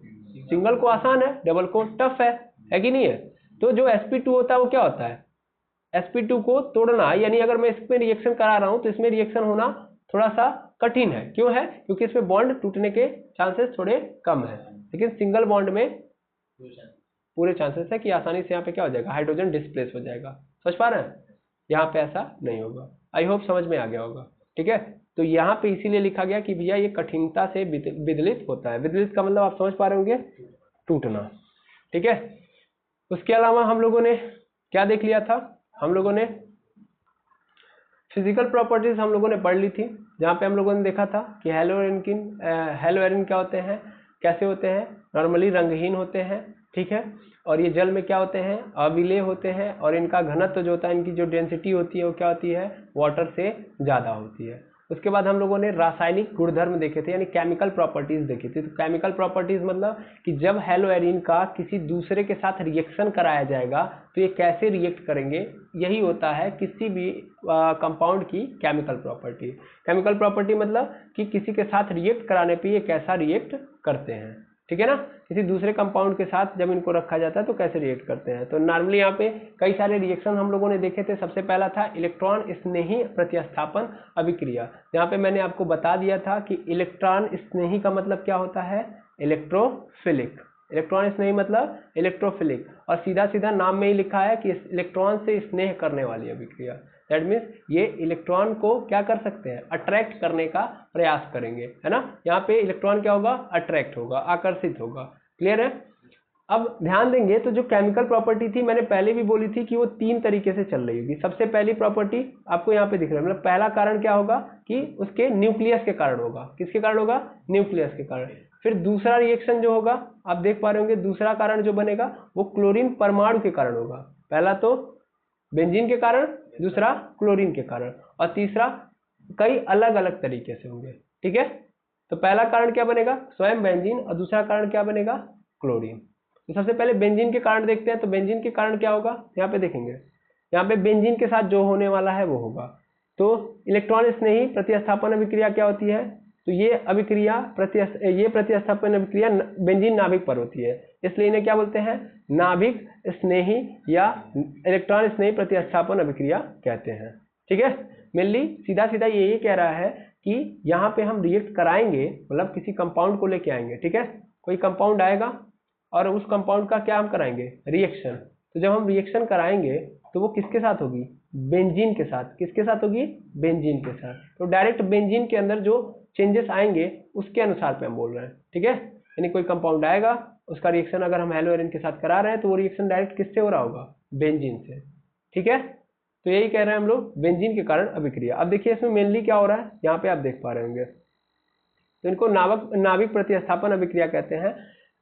सिंगल को आसान है, डबल को टफ है कि नहीं है। तो जो sp2 होता है वो क्या होता है, sp2 को तोड़ना, यानी अगर मैं इसमें रिएक्शन करा रहा हूं तो इसमें रिएक्शन होना थोड़ा सा कठिन है। क्यों है, क्योंकि इसमें बॉन्ड टूटने के चांसेस थोड़े कम है। लेकिन सिंगल बॉन्ड में पूरे चांसेस है कि आसानी से यहाँ पे क्या हो जाएगा, हाइड्रोजन डिस्प्लेस हो जाएगा। समझ पा रहे हैं? यहाँ पे ऐसा नहीं होगा। आई होप समझ में आ गया होगा। ठीक है, तो यहाँ पे इसीलिए लिखा गया कि भैया ये कठिनता से विदलित होता है। विदलित का मतलब आप समझ पा रहे होंगे, टूटना। ठीक है, उसके अलावा हम लोगों ने क्या देख लिया था, हम लोगों ने फिजिकल प्रॉपर्टीज हम लोगों ने पढ़ ली थी, जहाँ पे हम लोगों ने देखा था कि हेलोएरिन क्या होते हैं, कैसे होते हैं, नॉर्मली रंगहीन होते हैं। ठीक है, और ये जल में क्या होते हैं, अविलेय होते हैं, और इनका घनत्व जो होता है, इनकी जो डेंसिटी होती है वो क्या होती है, वाटर से ज़्यादा होती है। उसके बाद हम लोगों ने रासायनिक गुणधर्म देखे थे, यानी केमिकल प्रॉपर्टीज देखे थे। तो केमिकल प्रॉपर्टीज मतलब कि जब हेलोएरिन का किसी दूसरे के साथ रिएक्शन कराया जाएगा तो ये कैसे रिएक्ट करेंगे, यही होता है किसी भी कंपाउंड की केमिकल प्रॉपर्टी। केमिकल प्रॉपर्टी मतलब कि किसी के साथ रिएक्ट कराने पे ये कैसा रिएक्ट करते हैं। ठीक है ना, किसी दूसरे कंपाउंड के साथ जब इनको रखा जाता है तो कैसे रिएक्ट करते हैं। तो नॉर्मली यहाँ पे कई सारे रिएक्शन हम लोगों ने देखे थे। सबसे पहला था इलेक्ट्रॉन स्नेही प्रतिस्थापन अभिक्रिया। यहाँ पे मैंने आपको बता दिया था कि इलेक्ट्रॉन स्नेही का मतलब क्या होता है, इलेक्ट्रोफिलिक। इलेक्ट्रॉन स्नेही मतलब इलेक्ट्रोफिलिक, और सीधा सीधा नाम में ही लिखा है कि इलेक्ट्रॉन से स्नेह करने वाली अभिक्रिया। दैट मीन्स ये इलेक्ट्रॉन को क्या कर सकते हैं, अट्रैक्ट करने का प्रयास करेंगे, है ना। यहाँ पे इलेक्ट्रॉन क्या होगा, अट्रैक्ट होगा, आकर्षित होगा। क्लियर है? अब ध्यान देंगे तो जो केमिकल प्रॉपर्टी थी, मैंने पहले भी बोली थी कि वो 3 तरीके से चल रही होगी। सबसे पहली प्रॉपर्टी आपको यहाँ पे दिख रहा है, मतलब पहला कारण क्या होगा कि उसके न्यूक्लियस के कारण होगा। किसके कारण होगा, न्यूक्लियस के कारण। फिर दूसरा रिएक्शन जो होगा, आप देख पा रहे होंगे, दूसरा कारण जो बनेगा वो क्लोरीन परमाणु के कारण होगा। पहला तो बेंजीन के कारण, दूसरा क्लोरीन के कारण, और तीसरा कई अलग अलग तरीके से होंगे। ठीक है, तो पहला कारण क्या बनेगा, स्वयं बेंजीन, और दूसरा कारण क्या बनेगा, क्लोरीन। तो सबसे पहले बेंजीन के कारण देखते हैं। तो बेंजीन के कारण क्या होगा, यहाँ पे देखेंगे, यहाँ पे बेंजीन के साथ जो होने वाला है वो होगा। तो इलेक्ट्रॉन स्नेही प्रतिस्थापन अभिक्रिया क्या होती है, तो ये अभिक्रिया ये प्रतिस्थापन अभिक्रिया बेंजीन नाभिक पर होती है, इसलिए इन्हें क्या बोलते हैं, नाभिक स्नेही या इलेक्ट्रॉन स्नेही प्रतिस्थापन अभिक्रिया कहते हैं। ठीक है, मेनली सीधा सीधा यही कह रहा है कि यहाँ पे हम रिएक्ट कराएंगे, मतलब किसी कंपाउंड को लेके आएंगे। ठीक है, कोई कंपाउंड आएगा और उस कंपाउंड का क्या हम कराएंगे, रिएक्शन। तो जब हम रिएक्शन कराएंगे तो वो किसके साथ होगी, बेंजीन के साथ। किसके साथ होगी, बेंजीन के साथ। तो डायरेक्ट बेंजीन के अंदर जो चेंजेस आएंगे उसके अनुसार पे हम बोल रहे हैं। ठीक है, यानी कोई कंपाउंड आएगा, उसका रिएक्शन अगर हम हेलोएरिन के साथ करा रहे हैं तो वो रिएक्शन डायरेक्ट किससे हो रहा होगा, बेंजीन से। ठीक है, तो यही कह रहे हैं हम लोग, बेंजीन के कारण अभिक्रिया। अब देखिए इसमें मेनली क्या हो रहा है, यहाँ पे आप देख पा रहे होंगे, तो इनको नाभिक प्रतिस्थापन अभिक्रिया कहते हैं।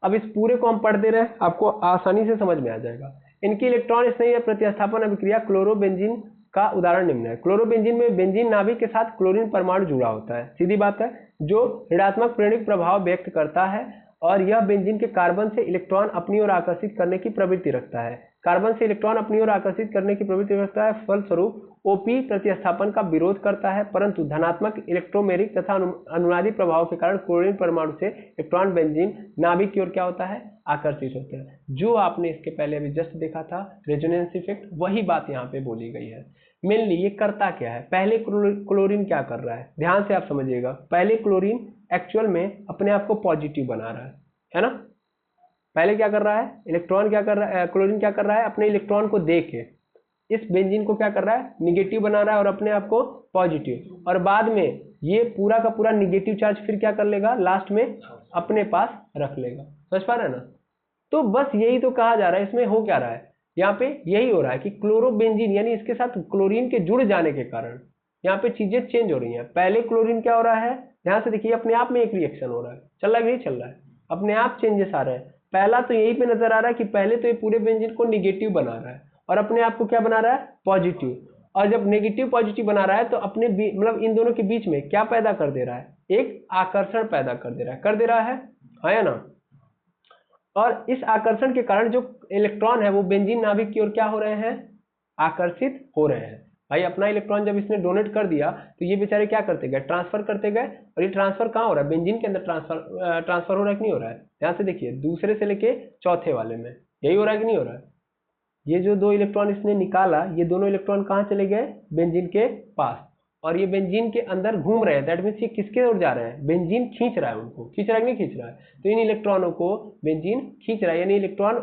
अब इस पूरे को हम पढ़ दे रहे हैं, आपको आसानी से समझ में आ जाएगा। इनकी इलेक्ट्रॉन स्नेही प्रतिस्थापन अभिक्रिया क्लोरोबेंजीन का उदाहरण निम्न है। क्लोरोबेंजीन में बेंजीन नाभिक के साथ क्लोरीन परमाणु जुड़ा होता है, सीधी बात है, जो ऋणात्मक प्रेरणिक प्रभाव व्यक्त करता है, और यह बेंजीन के कार्बन से इलेक्ट्रॉन अपनी ओर आकर्षित करने की प्रवृत्ति रखता है। कार्बन से इलेक्ट्रॉन अपनी ओर आकर्षित करने की प्रवृत्ति रखता है, फलस्वरूप ओपी प्रतिस्थापन का विरोध करता है, परंतु धनात्मक इलेक्ट्रोमेरिक तथा अनुनादी प्रभाव के कारण क्लोरीन परमाणु से इलेक्ट्रॉन बेंजीन नाभिक की ओर क्या होता है, आकर्षित होते हैं। जो आपने इसके पहले अभी जस्ट देखा था रेजोनेंस इफेक्ट, वही बात यहाँ पे बोली गई है। मेनली ये करता क्या है, पहले क्लोरीन क्या कर रहा है, ध्यान से आप समझिएगा। पहले क्लोरीन एक्चुअल में अपने आप को पॉजिटिव बना रहा है ना। पहले क्या कर रहा है, इलेक्ट्रॉन क्या कर रहा है, क्लोरीन क्या कर रहा है, अपने इलेक्ट्रॉन को दे के इस बेंजीन को क्या कर रहा है, निगेटिव बना रहा है और अपने आप को पॉजिटिव, और बाद में ये पूरा का पूरा निगेटिव चार्ज फिर क्या कर लेगा, लास्ट में अपने पास रख लेगा। समझ पा रहे हैं ना। तो बस यही तो कहा जा रहा है, इसमें हो क्या रहा है, यहाँ पे यही हो रहा है कि क्लोरोबेंजीन यानी इसके साथ क्लोरीन के जुड़ जाने के कारण यहाँ पे चीजें चेंज हो रही हैं। पहले क्लोरीन क्या हो रहा है, ध्यान से देखिए, अपने आप में एक रिएक्शन हो रहा है, चल रहा है कि नहीं चल रहा है, अपने आप चेंजेस आ रहे हैं। पहला तो यही पे नजर आ रहा है कि पहले तो ये पूरे बेंजीन को निगेटिव बना रहा है और अपने आप को क्या बना रहा है, पॉजिटिव, और जब नेगेटिव पॉजिटिव बना रहा है तो अपने मतलब इन दोनों के बीच में क्या पैदा कर दे रहा है, एक आकर्षण पैदा कर दे रहा है, हाँ या ना। और इस आकर्षण के कारण जो इलेक्ट्रॉन है वो बेंजीन नाभिक की ओर क्या हो रहे हैं, आकर्षित हो रहे हैं। भाई अपना इलेक्ट्रॉन जब इसने डोनेट कर दिया तो ये बेचारे क्या करते गए, ट्रांसफर करते गए, और ये ट्रांसफर कहाँ हो रहा है, बेंजीन के अंदर ट्रांसफर हो रहा है कि नहीं हो रहा है। ध्यान से देखिए, दूसरे से लेके चौथे वाले में यही हो रहा है कि नहीं हो रहा है। ये जो 2 इलेक्ट्रॉन इसने निकाला, ये दोनों इलेक्ट्रॉन कहाँ चले गए, बेंजीन के पास, और ये बेंजीन के अंदर घूम रहे हैं, दैट मीन्स ये किसके ओर जा रहे हैं, बेंजीन खींच रहा है उनको, खींच रहा है कि नहीं खींच रहा है, तो इन इलेक्ट्रॉनों को बेंजीन खींच रहा है, यानी इलेक्ट्रॉन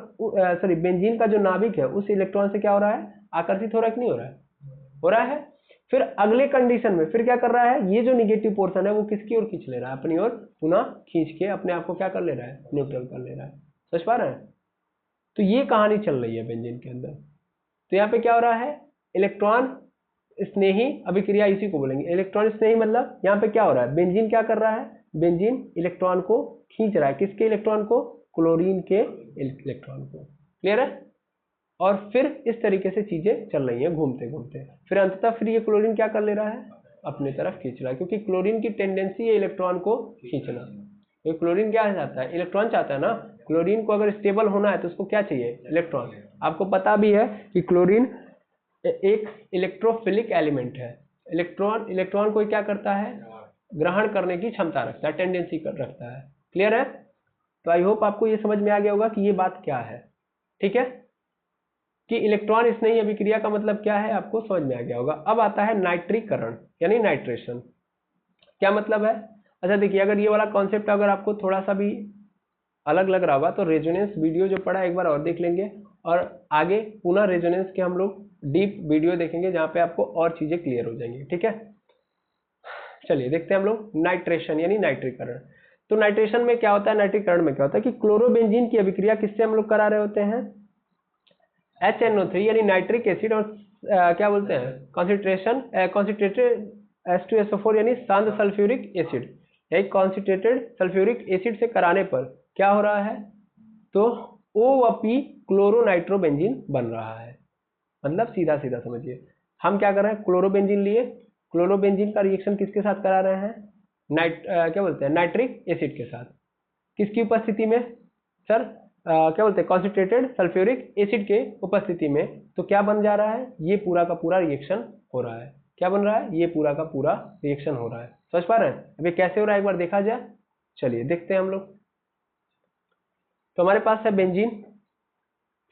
सॉरी बेंजीन का जो नाभिक है उस इलेक्ट्रॉन से क्या हो रहा है, आकर्षित हो रहा है कि नहीं हो रहा है, हो रहा है। फिर अगले कंडीशन में फिर क्या कर रहा है, ये जो निगेटिव पोर्शन है वो किसकी ओर खींच ले रहा है, अपनी ओर पुनः खींच के अपने आप को क्या कर ले रहा है, न्यूट्रल कर ले रहा है। समझ पा रहे हैं? तो ये कहानी चल रही है बेंजीन के अंदर। तो यहाँ पे क्या हो रहा है, इलेक्ट्रॉन स्नेही अभिक्रिया इसी को बोलेंगे। इलेक्ट्रॉन स्नेही मतलब यहाँ पे क्या हो रहा है, बेंजीन क्या कर रहा है, बेंजीन इलेक्ट्रॉन को खींच रहा है, किसके इलेक्ट्रॉन को, क्लोरीन के इलेक्ट्रॉन को। क्लियर है? और फिर इस तरीके से चीजें चल रही हैं घूमते घूमते, फिर अंततः फिर ये क्लोरीन क्या कर ले रहा है, अपनी तरफ खींच रहा है, क्योंकि क्लोरीन की टेंडेंसी है इलेक्ट्रॉन को खींचना। तो क्लोरीन क्या चाहता है, इलेक्ट्रॉन चाहता है ना। क्लोरीन को अगर स्टेबल होना है तो उसको क्या चाहिए, इलेक्ट्रॉन। आपको पता भी है कि क्लोरीन एक इलेक्ट्रोफिलिक एलिमेंट है। इलेक्ट्रॉन को क्या करता है, ग्रहण करने की क्षमता रखता है, टेंडेंसी रखता है। क्लियर है? तो आई होप आपको ये समझ में आ गया होगा कि ये बात क्या है। ठीक है, कि इलेक्ट्रॉन स्नेही अभिक्रिया का मतलब क्या है आपको समझ में आ गया होगा। अब आता है नाइट्रीकरण यानी नाइट्रेशन। क्या मतलब है? अच्छा देखिए, अगर ये वाला कॉन्सेप्ट अगर आपको थोड़ा सा भी अलग लग रहा होगा तो रेजोनेंस वीडियो जो पड़ा एक बार और देख लेंगे, और आगे पुनः रेजोनेंस के हम लोग डीप वीडियो देखेंगे जहाँ पे आपको और चीजें क्लियर हो जाएंगी। ठीक है, चलिए देखते हैं हम लोग नाइट्रेशन यानी नाइट्रीकरण। तो नाइट्रेशन में क्या होता है, नाइट्रीकरण में क्या होता है कि क्लोरोबेंजीन की अभिक्रिया किससे हम लोग करा रहे होते हैं, HNO3 यानी नाइट्रिक एसिड और क्या बोलते हैं कॉन्सेंट्रेटेड H2SO4 यानी शांत सल्फ्यूरिक एसिड, एक कॉन्सेंट्रेटेड सल्फ्यूरिक एसिड से कराने पर क्या हो रहा है, तो O व P क्लोरोनाइट्रोबेंजीन बन रहा है। मतलब सीधा सीधा समझिए, हम क्या कर रहे हैं, क्लोरोबेंजीन लिए, क्लोरोबेंजीन का रिएक्शन किसके साथ करा रहे हैं, क्या बोलते हैं नाइट्रिक एसिड के साथ। किसकी उपस्थिति में सर, क्या बोलते हैं कॉन्सेंट्रेटेड सल्फ्यूरिक एसिड के उपस्थिति में। तो क्या बन जा रहा है, ये पूरा का पूरा रिएक्शन हो रहा है। क्या बन रहा है, ये पूरा का पूरा रिएक्शन हो रहा है। समझ पा रहे हैं? अभी कैसे हो रहा है एक बार देखा जाए, चलिए देखते हैं हम लोग। तो हमारे पास है बेंजीन,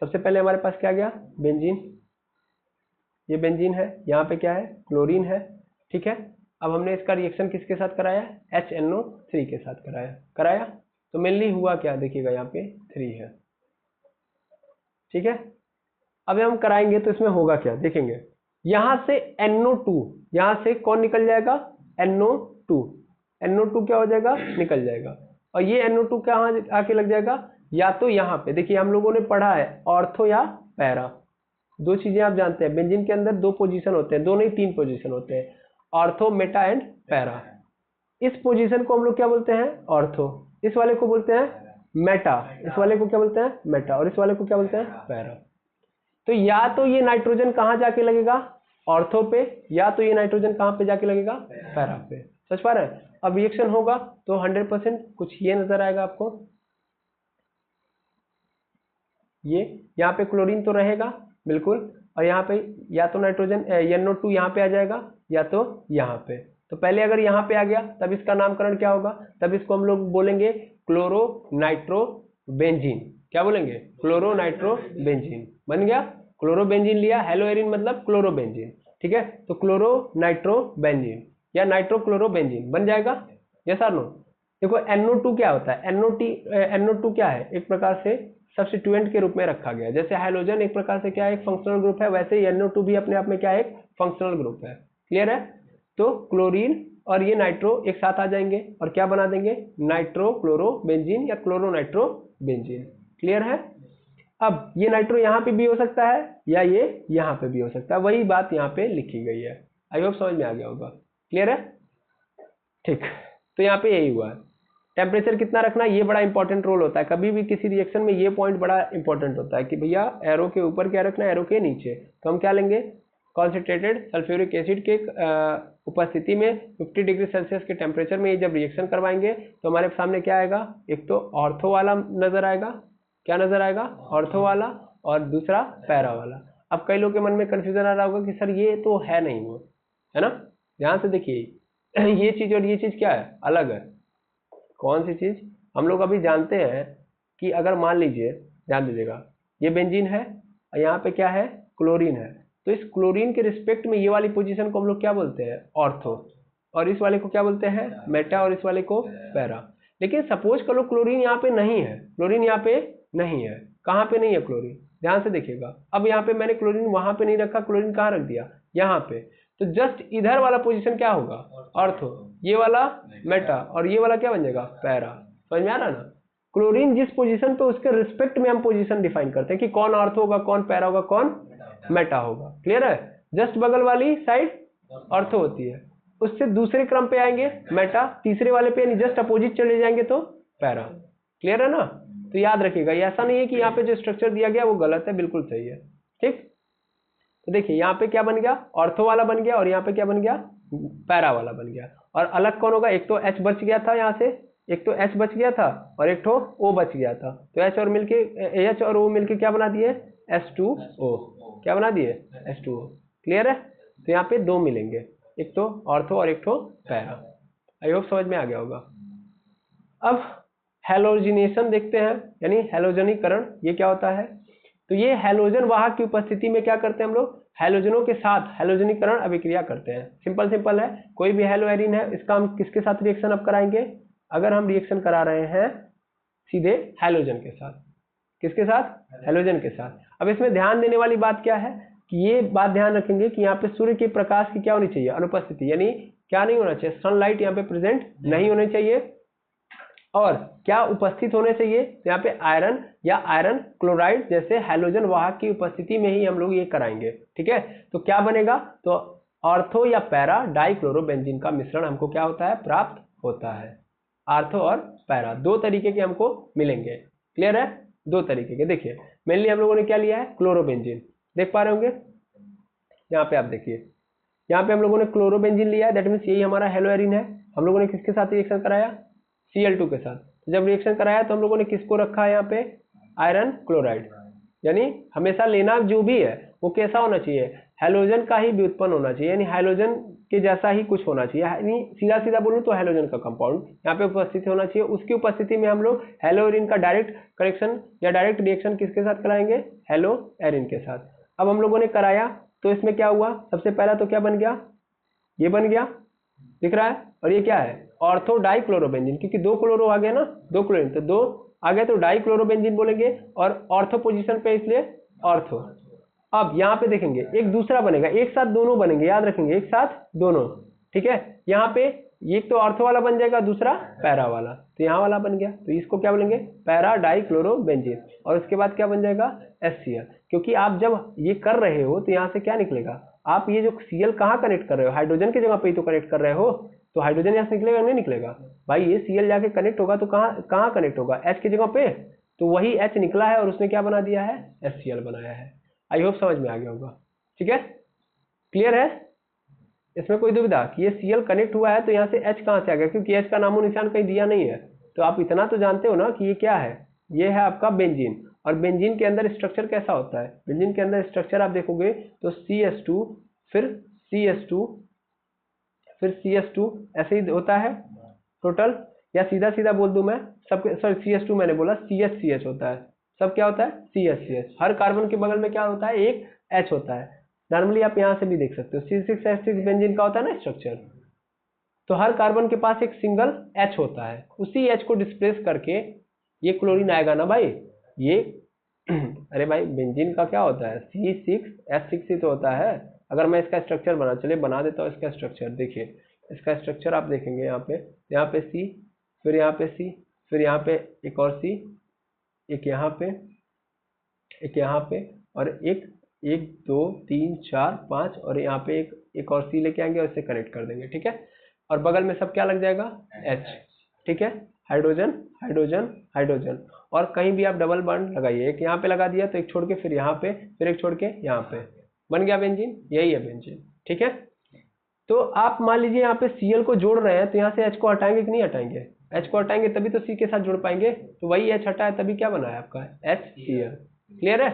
सबसे पहले हमारे पास क्या गया, बेंजीन, ये बेंजीन है, यहाँ पे क्या है, क्लोरीन है। ठीक है, अब हमने इसका रिएक्शन किसके साथ कराया, HNO3 के साथ कराया। तो मेनली हुआ क्या, देखिएगा यहाँ पे 3 है। ठीक है, अब हम कराएंगे तो इसमें होगा क्या, देखेंगे यहां से NO2, यहां से कौन निकल जाएगा, NO2 क्या हो जाएगा, निकल जाएगा। और ये NO2 कहाँ आके लग जाएगा, या तो यहाँ पे, देखिए हम लोगों ने पढ़ा है ऑर्थो या पैरा, दो चीजें आप जानते हैं, बेंजीन के अंदर 2 पोजीशन होते हैं, 2 नहीं 3 पोजीशन होते हैं, ऑर्थो, मेटा एंड पैरा। इस पोजीशन को हम लोग क्या बोलते हैं, ऑर्थो, इस वाले को बोलते हैं मेटा, इस वाले को क्या बोलते हैं मेटा, और इस वाले को क्या बोलते हैं पैरा। तो या तो ये नाइट्रोजन कहां जाके लगेगा, ऑर्थो पे, या तो ये नाइट्रोजन कहां पे जाके लगेगा, पैरा पे। समझ पा रहे हैं? अब रिएक्शन होगा तो 100% कुछ ये नजर आएगा आपको, ये यहाँ पे क्लोरीन तो रहेगा बिल्कुल, और यहाँ पे या तो नाइट्रोजन NO2 यहाँ पे आ जाएगा, या तो यहाँ पे। तो पहले अगर यहाँ पे आ गया तब इसका नामकरण क्या होगा, तब इसको हम लोग बोलेंगे क्लोरो नाइट्रोबेंजीन। क्या बोलेंगे, क्लोरो नाइट्रोबेंजीन बन गया। क्लोरोबेंजीन लिया, हेलो एरिन मतलब क्लोरोबेंजीन। ठीक है, तो क्लोरो नाइट्रोबेंजीन या नाइट्रोक्लोरोबेंजीन बन जाएगा। यस और नो? देखो NO2 क्या होता है, NO2 क्या है, एक प्रकार से सब्स्टिट्यूएंट के रूप में रखा गया। जैसे हाइड्रोजन एक प्रकार से क्या है, एक फंक्शनल ग्रुप है, वैसे ही NO2 भी अपने आप में क्या है, एक फंक्शनल ग्रुप है। क्लियर है? तो क्लोरीन और ये नाइट्रो एक साथ आ जाएंगे और क्या बना देंगे, नाइट्रोक्लोरोबेंजीन या क्लोरोनाइट्रोबेंजीन। क्लियर है? अब ये नाइट्रो यहाँ पे भी हो सकता है या ये यहाँ पे भी हो सकता है, वही बात यहाँ पे लिखी गई है। आई होप समझ में आ गया होगा। क्लियर है? ठीक, तो यहाँ पे यही हुआ है। टेम्परेचर कितना रखना, ये बड़ा इंपॉर्टेंट रोल होता है। कभी भी किसी रिएक्शन में ये पॉइंट बड़ा इंपॉर्टेंट होता है कि भैया एरो के ऊपर क्या रखना है, एरो के नीचे। तो हम क्या लेंगे, कॉन्सेंट्रेटेड सल्फ्यूरिक एसिड के उपस्थिति में 50 डिग्री सेल्सियस के टेम्परेचर में ये जब रिएक्शन करवाएंगे तो हमारे सामने क्या आएगा, एक तो ऑर्थो वाला नजर आएगा, क्या नजर आएगा, ऑर्थो वाला, और दूसरा पैरा वाला। अब कई लोगों के मन में कंफ्यूजन आ रहा होगा कि सर ये तो है नहीं वो, है ना। ध्यान से देखिए ये चीज और ये चीज क्या है, अलग है। कौन सी चीज, हम लोग अभी जानते हैं कि अगर मान लीजिए, ध्यान दीजिएगा, ये बेंजीन है और यहाँ पे क्या है, क्लोरीन है। तो इस क्लोरीन के रिस्पेक्ट में ये वाली पोजीशन को हम लोग क्या बोलते हैं, ऑर्थो, और इस वाले को क्या बोलते हैं, मेटा, और इस वाले को पैरा। लेकिन सपोज करो क्लोरीन यहाँ पे नहीं है, क्लोरीन यहाँ पे नहीं है, कहाँ पे नहीं है क्लोरीन, ध्यान से देखिएगा। अब यहाँ पे मैंने क्लोरीन वहां पे नहीं रखा, क्लोरीन कहाँ रख दिया, यहाँ पे, तो जस्ट इधर वाला पोजीशन क्या होगा, ऑर्थो, ये वाला मेटा, और ये वाला क्या बन जाएगा, पैरा। समझ में आ रहा ना, क्लोरीन जिस पोजीशन पे उसके रिस्पेक्ट में हम पोजीशन डिफाइन करते हैं कि कौन ऑर्थो होगा, कौन पैरा होगा, कौन मेटा होगा। क्लियर है, जस्ट बगल वाली साइड ऑर्थो होती है, उससे दूसरे क्रम पे आएंगे मेटा, तीसरे वाले पे यानी जस्ट अपोजिट चले जाएंगे तो पैरा। क्लियर है ना, तो याद रखिएगा, ऐसा नहीं है कि यहाँ पे जो स्ट्रक्चर दिया गया वो गलत है, बिल्कुल सही है। ठीक, तो देखिए यहाँ पे क्या बन गया, ऑर्थो वाला बन गया, और यहाँ पे क्या बन गया, पैरा वाला बन गया। और अलग कौन होगा, एक तो H बच गया था यहाँ से, एक तो H बच गया था और एक तो O बच गया था, तो H और O मिलके क्या बना दिए, H2O, क्या बना दिए, H2O। क्लियर है, तो यहाँ पे दो मिलेंगे, एक तो ऑर्थो और एक तो पैरा। आई होप समझ में आ गया होगा। अब हैलोजिनेशन देखते हैं, यानी हैलोजनीकरण, ये क्या होता है, तो ये हैलोजन वाहक की उपस्थिति में क्या करते हैं हम लोग, हैलोजनों के साथ हैलोजनीकरण अभिक्रिया करते हैं। सिंपल है, कोई भी हैलो एरिन है, इसका हम किसके साथ रिएक्शन अब कराएंगे, अगर हम रिएक्शन करा रहे हैं सीधे हैलोजन के साथ, किसके साथ, हैलोजन के साथ। अब इसमें ध्यान देने वाली बात क्या है कि ये बात ध्यान रखेंगे कि यहाँ पे सूर्य के प्रकाश की क्या होनी चाहिए, अनुपस्थिति, यानी क्या नहीं होना चाहिए, सनलाइट यहाँ पे प्रेजेंट नहीं होनी चाहिए, और क्या उपस्थित होने चाहिए, यहाँ पे आयरन या आयरन क्लोराइड जैसे हैलोजन वाहक की उपस्थिति में ही हम लोग ये कराएंगे। ठीक है, तो क्या बनेगा, तो ऑर्थो या पैरा डाइक्लोरोबेंजीन का मिश्रण हमको क्या होता है, प्राप्त होता है। ऑर्थो और पैरा दो तरीके के हमको मिलेंगे। क्लियर है, दो तरीके के। देखिए मेनली हम लोगों ने क्या लिया है, क्लोरोबेंजीन, देख पा रहे होंगे यहाँ पे, आप देखिए यहाँ पे हम लोगों ने क्लोरोबेंजीन लिया है, दैट मीन्स यही हमारा हेलो एरिन है। हम लोगों ने किसके साथ रिएक्शन कराया, Cl2 के साथ। जब रिएक्शन कराया तो हम लोगों ने किसको रखा है यहाँ पे, आयरन क्लोराइड, यानी हमेशा लेना जो भी है वो कैसा होना चाहिए, हैलोजन का ही व्युत्पन्न होना चाहिए, यानी हैलोजन के जैसा ही कुछ होना चाहिए, यानी सीधा सीधा बोलूँ तो हैलोजन का कंपाउंड यहाँ पे उपस्थित होना चाहिए। उसकी उपस्थिति में हम लोग हेलो एरिन का डायरेक्ट करेक्शन या डायरेक्ट रिएक्शन किसके साथ कराएंगे, हेलो एरिन के साथ। अब हम लोगों ने कराया तो इसमें क्या हुआ, सबसे पहला तो क्या बन गया, ये बन गया, दिख रहा है, और ये क्या है, ऑर्थो डाइक्लोरोबेंजीन, क्योंकि दो क्लोरो आ गया ना, दो क्लोरीन, तो दो आ गया तो डाइक्लोरोबेंजीन बोलेंगे, और ऑर्थो पोजीशन पे इसलिए ऑर्थो। अब यहाँ पे देखेंगे एक दूसरा बनेगा, एक साथ दोनों बनेंगे, याद रखेंगे, एक साथ दोनों। ठीक है, यहाँ पे एक तो ऑर्थो वाला बन जाएगा, दूसरा पैरा वाला, तो यहाँ वाला बन गया, तो इसको क्या बोलेंगे, पैरा डाइक्लोरोबेंजीन, और उसके बाद क्या बन जाएगा, HCl। क्योंकि आप जब ये कर रहे हो तो यहाँ से क्या निकलेगा, आप ये जो Cl कहाँ कनेक्ट कर रहे हो, हाइड्रोजन की जगह पे ही तो कनेक्ट कर रहे हो, तो हाइड्रोजन यहाँ से निकलेगा नहीं निकलेगा भाई, ये Cl जाके कनेक्ट होगा तो कहाँ कनेक्ट होगा, H की जगह पे, तो वही H निकला है और उसने क्या बना दिया है, HCl बनाया है। आई होप समझ में आ गया होगा। ठीक है, क्लियर है, इसमें कोई दुविधा कि ये Cl कनेक्ट हुआ है तो यहाँ से H कहाँ से आ गया, क्योंकि H का नामो निशान कहीं दिया नहीं है। तो आप इतना तो जानते हो ना कि ये क्या है, ये है आपका बेंजीन, और बेंजीन के अंदर स्ट्रक्चर कैसा होता है, बेंजीन के अंदर स्ट्रक्चर आप देखोगे तो CH2 फिर CH2 फिर CH2 ऐसे ही होता है टोटल, या सीधा सीधा बोल दूं मैं, सबके, सॉरी CH2 मैंने बोला, CH होता है, सब क्या होता है, CH। हर कार्बन के बगल में क्या होता है, एक H होता है। नॉर्मली आप यहाँ से भी देख सकते हो, C6H6 बेंजीन का होता है ना स्ट्रक्चर, तो हर कार्बन के पास एक सिंगल H होता है, उसी H को डिस्प्लेस करके ये क्लोरीन आएगा ना भाई, ये अरे भाई बेंजीन का क्या होता है, C6H6 ही तो होता है। अगर मैं इसका स्ट्रक्चर बना देता हूँ इसका स्ट्रक्चर, देखिए इसका स्ट्रक्चर आप देखेंगे यहाँ पे C, फिर यहाँ पे C, फिर यहाँ पे एक और C, एक यहाँ पे, एक यहाँ पे, और एक 1 2 3 4 5, और यहाँ पे एक और C लेके आएंगे और इसे कनेक्ट कर देंगे। ठीक है, और बगल में सब क्या लग जाएगा, H। ठीक है, हाइड्रोजन हाइड्रोजन हाइड्रोजन, और कहीं भी आप डबल बॉन्ड लगाइए, एक यहाँ पे लगा दिया तो एक छोड़ के फिर यहाँ पे, फिर एक छोड़ के यहाँ पे, बन गया बेंजीन, यही है बेंजीन। ठीक है, तो आप मान लीजिए यहाँ पे Cl को जोड़ रहे हैं तो यहाँ से H को हटाएंगे कि नहीं हटाएंगे, H को हटाएंगे तभी तो C के साथ जुड़ पाएंगे, तो वही H हटा है तभी क्या बना है आपका HCl। क्लियर है,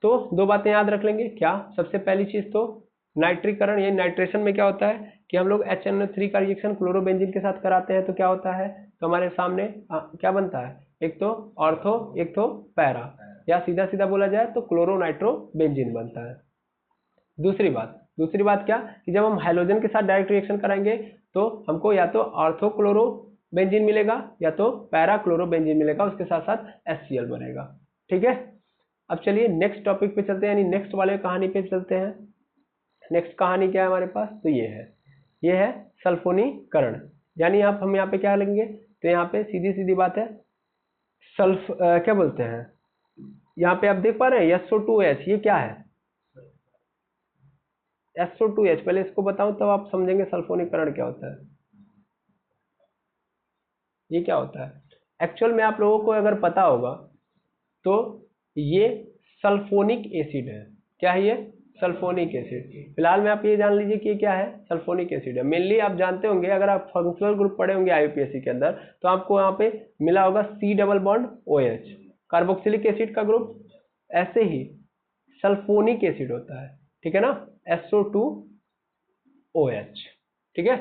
तो दो बातें याद रख लेंगे, क्या, सबसे पहली चीज तो नाइट्रीकरण, ये नाइट्रेशन में क्या होता है कि हम लोग HNO3 का रिएक्शन क्लोरोबेंजीन के साथ कराते हैं, तो क्या होता है, तो हमारे सामने क्या बनता है, एक तो ऑर्थो एक तो पैरा, या सीधा सीधा बोला जाए तो क्लोरो नाइट्रोबेंजीन बनता है। दूसरी बात क्या कि जब हम हाइड्रोजन के साथ डायरेक्ट रिएक्शन कराएंगे तो हमको या तो ऑर्थोक्लोरो बेंजीन मिलेगा या तो पैरा क्लोरो बेंजीन मिलेगा, उसके साथ साथ HCl बनेगा। ठीक है, अब चलिए नेक्स्ट टॉपिक पे चलते हैं, यानी नेक्स्ट वाले कहानी पे चलते हैं। नेक्स्ट कहानी क्या है हमारे पास, तो ये है सल्फोनीकरण। यानी हम यहाँ पे क्या लेंगे, तो यहाँ पे सीधी सीधी बात है, क्या बोलते हैं, यहाँ पे आप देख पा रहे हैं SO2H, ये क्या है SO2H। पहले इसको बताऊं तब आप समझेंगे सल्फोनीकरण क्या होता है। ये क्या होता है एक्चुअल में, आप लोगों को अगर पता होगा तो ये सल्फोनिक एसिड है। क्या है ये, सल्फोनिक एसिड। फिलहाल में आप ये जान लीजिए कि ये क्या है, सल्फोनिक एसिड है। मेनली आप जानते होंगे, अगर आप फंक्शनल ग्रुप पढ़े होंगे IUPAC के अंदर, तो आपको यहाँ पे मिला होगा C double bond OH, carboxylic acid का ग्रुप। ऐसे ही सल्फोनिक एसिड होता है, ठीक है ना, SO2OH। ठीक है,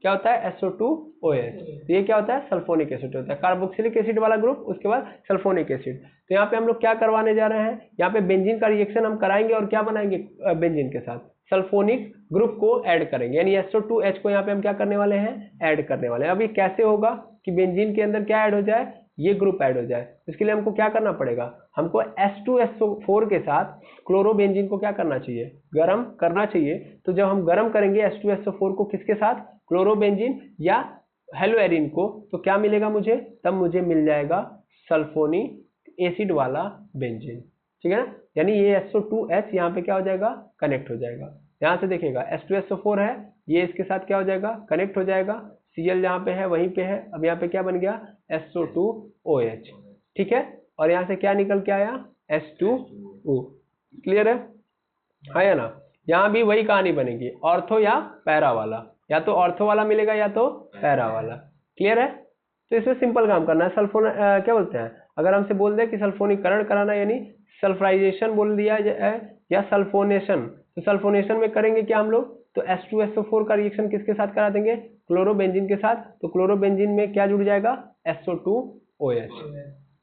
क्या होता है SO2OH, तो ये क्या होता है, सल्फोनिक एसिड होता है। कार्बोक्सिलिक एसिड वाला ग्रुप, उसके बाद सल्फोनिक एसिड। तो यहाँ पे हम लोग क्या करवाने जा रहे हैं, यहाँ पे बेंजीन का रिएक्शन हम कराएंगे और क्या बनाएंगे, बेंजीन के साथ सल्फोनिक ग्रुप को ऐड करेंगे, यानी SO2H को यहाँ पे हम क्या करने वाले हैं, ऐड करने वाले हैं। अब ये कैसे होगा कि बेंजीन के अंदर क्या ऐड हो जाए, ये ग्रुप ऐड हो जाए। इसके लिए हमको क्या करना पड़ेगा, हमको H2SO4 के साथ क्लोरोबेंजीन को क्या करना चाहिए, गर्म करना चाहिए। तो जब हम गर्म करेंगे H2SO4 को किसके साथ, क्लोरोबेंजीन या हेलोएरिन को, तो क्या मिलेगा मुझे, तब मुझे मिल जाएगा सल्फोनिक एसिड वाला बेंजीन। ठीक है ना, यानी ये SO2H यहाँ पे क्या हो जाएगा, कनेक्ट हो जाएगा। यहाँ से देखिएगा H2SO4 है, ये इसके साथ क्या हो जाएगा, कनेक्ट हो जाएगा। Cl जहाँ पे है वहीं पे है। अब यहाँ पे क्या बन गया, SO2OH। ठीक है, और यहाँ से क्या निकल के आया, H2O। क्लियर है, हाँ या ना। यहाँ भी वही कहानी बनेगी, ऑर्थो या पैरा वाला, या तो ऑर्थो वाला मिलेगा या तो पैरा वाला। क्लियर है, तो इसमें सिंपल काम करना है। क्या बोलते हैं, अगर हमसे बोल दे कि सल्फोनीकरण कराना, यानी सल्फराइजेशन बोल दिया जाए या सल्फोनेशन, तो सल्फोनेशन में करेंगे क्या हम लोग, तो H2SO4 का रिएक्शन किसके साथ करा देंगे, क्लोरोबेंजीन के साथ। तो क्लोरोबेंजीन में क्या जुड़ जाएगा, SO2OH,